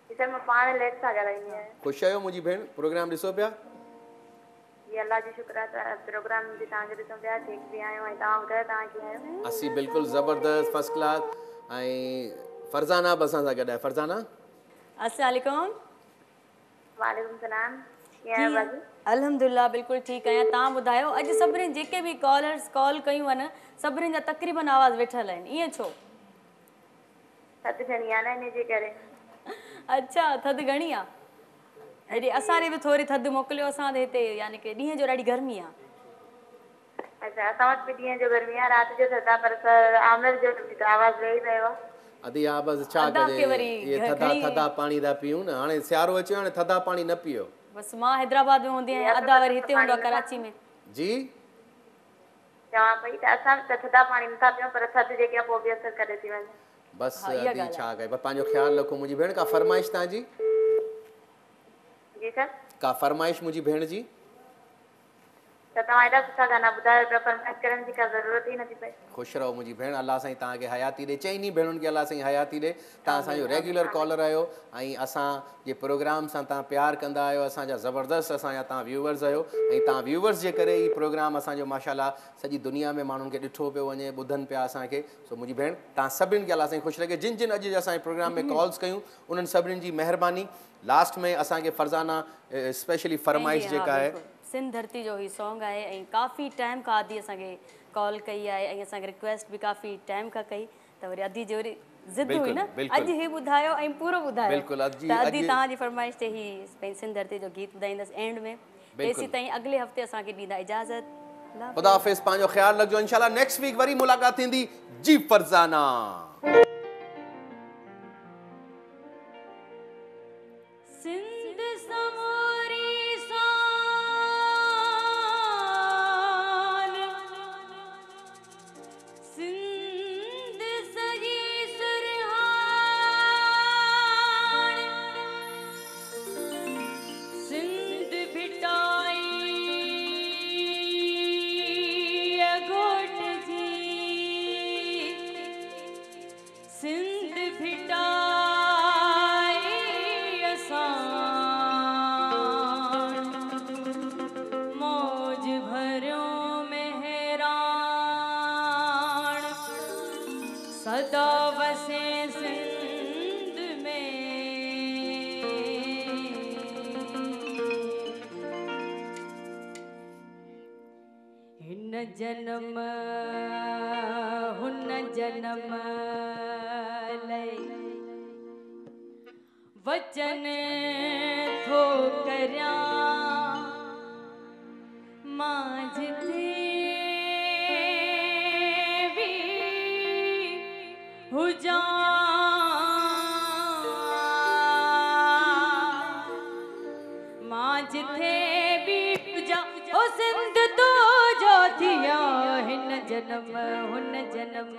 जी सर मां पाण लेट सां ॻाल्हाईंदी आहियां। ख़ुशि आहियो मुंहिंजी भेण? प्रोग्राम ॾिसो पिया? जी अल्लाह जी शुक्र आहे प्रोग्राम जी तव्हांजो ॾिसूं पिया ठीक बि आहियूं ऐं तव्हां ॿुधायो तव्हां कीअं आहियो? असीं बिल्कुलु ज़बरदस्त फर्स्ट क्लास। ऐं फरज़ाना बि असां सां गॾु आहे। फरज़ाना अस्सलाम वालेकुम। वालेकुम सलाम। कीअं आहियो बाजी? अल्हम्दुलिल्लाह बिल्कुलु ठीकु आहियां। तव्हां ॿुधायो अॼु सभिनी जेके बि कॉलर्स कॉल कयूं आहिनि सभिनी जा तक़रीबन आवाज़ वेठल आहिनि, ईअं छो? थधि घणी आहे न इन जे करे। अच्छा थधि घणी आहे? हेॾे असांजे बि थोरी थधि मोकिलियो असां हिते, यानी कि ॾींहं जो ॾाढी गर्मी आहे। अच्छा असां वटि बि ॾींहं जो गर्मी आहे, राति जो थधि आहे, पर सर आमिर जो बि त आवाज़ वेही रहियो आहे। अदी हा बसि छा कजे, इहे थधा पाणी था पियूं न। हाणे सियारो अची हाणे थधा पाणी न पियो। बसि मां हैदराबाद में हूंदी आहियां, अदा वरी हिते हूंदो आहे कराची में। जी चवां पई त असां त थधा पाणी नथा पियूं, पर थधि जेकी आहे पोइ बि असरु करे थी वञे। बसि अदी छा कजे, बसि पंहिंजो ख़्यालु रखो मुंहिंजी भेण। का फरमाइश तव्हांजी? जी सर का फरमाइश मुंहिंजी भेण जी? त तव्हां एॾा सुठा गाना ॿुधायो पिया, फरमाइश करण जी का ज़रूरत ई नथी पए। ख़ुशि रहो मुंहिंजी भेण। अलाह साईं तव्हांखे हयाती ॾे, चईनी भेणुनि खे अलाह साईं हयाती ॾे। तव्हां असांजो रेगुलर कॉलर आहियो ऐं असांजे प्रोग्राम सां तव्हां प्यारु कंदा आहियो। असांजा ज़बरदस्त असांजा तव्हां व्यूवर्स आहियो ऐं तव्हां व्यूवर्स जे करे ई प्रोग्राम असांजो माशाल्लाह सॼी दुनिया में माण्हुनि खे ॾिठो पियो वञे, ॿुधनि पिया असांखे। सो मुंहिंजी भेण तव्हां सभिनी खे अलाह साईं ख़ुशि रखे। जिन जिन अॼु जे असांजे प्रोग्राम में कॉल्स कयूं उन्हनि सभिनीनि जी महिरबानी। लास्ट में असांखे फरज़ाना स्पेशली फरमाइश जेका आहे सिंध धरती जो ही सॉन्ग आहे ऐं काफ़ी टाइम खां अदी असांखे कॉल कई आहे ऐं असांखे रिक्वेस्ट बि काफ़ी टाइम खां कई, त वरी अदी जो वरी ज़िद हुई न, अॼु ही ॿुधायो ऐं पूरो ॿुधायो। बिल्कुलु त अदी तव्हांजी फरमाइश ते ही पंहिंजी सिंध धरती जो गीत ॿुधाईंदसि एंड में। तेसीं ताईं अॻिले हफ़्ते असांखे ॾींदा इजाज़त। ख़ुदा हाफ़िज़, पंहिंजो ख़्यालु रखिजो। इंशाल्लाह नेक्स्ट वीक वरी मुलाक़ात थींदी। जी फरज़ाना। सिंध समोरी शान सिंध सजी सुरहान सिंध भिटाई घोट जी सिंध भिटाई असान मौज भरियो मेहरान सदा वसे सिंध में हिन जन्म हुन जन्म लई वचन थो करियां मां जिथे भी हुजां मां जिथे भी हुजां ओ सिंध तो जो थिया हिन जन्म हुन जन्म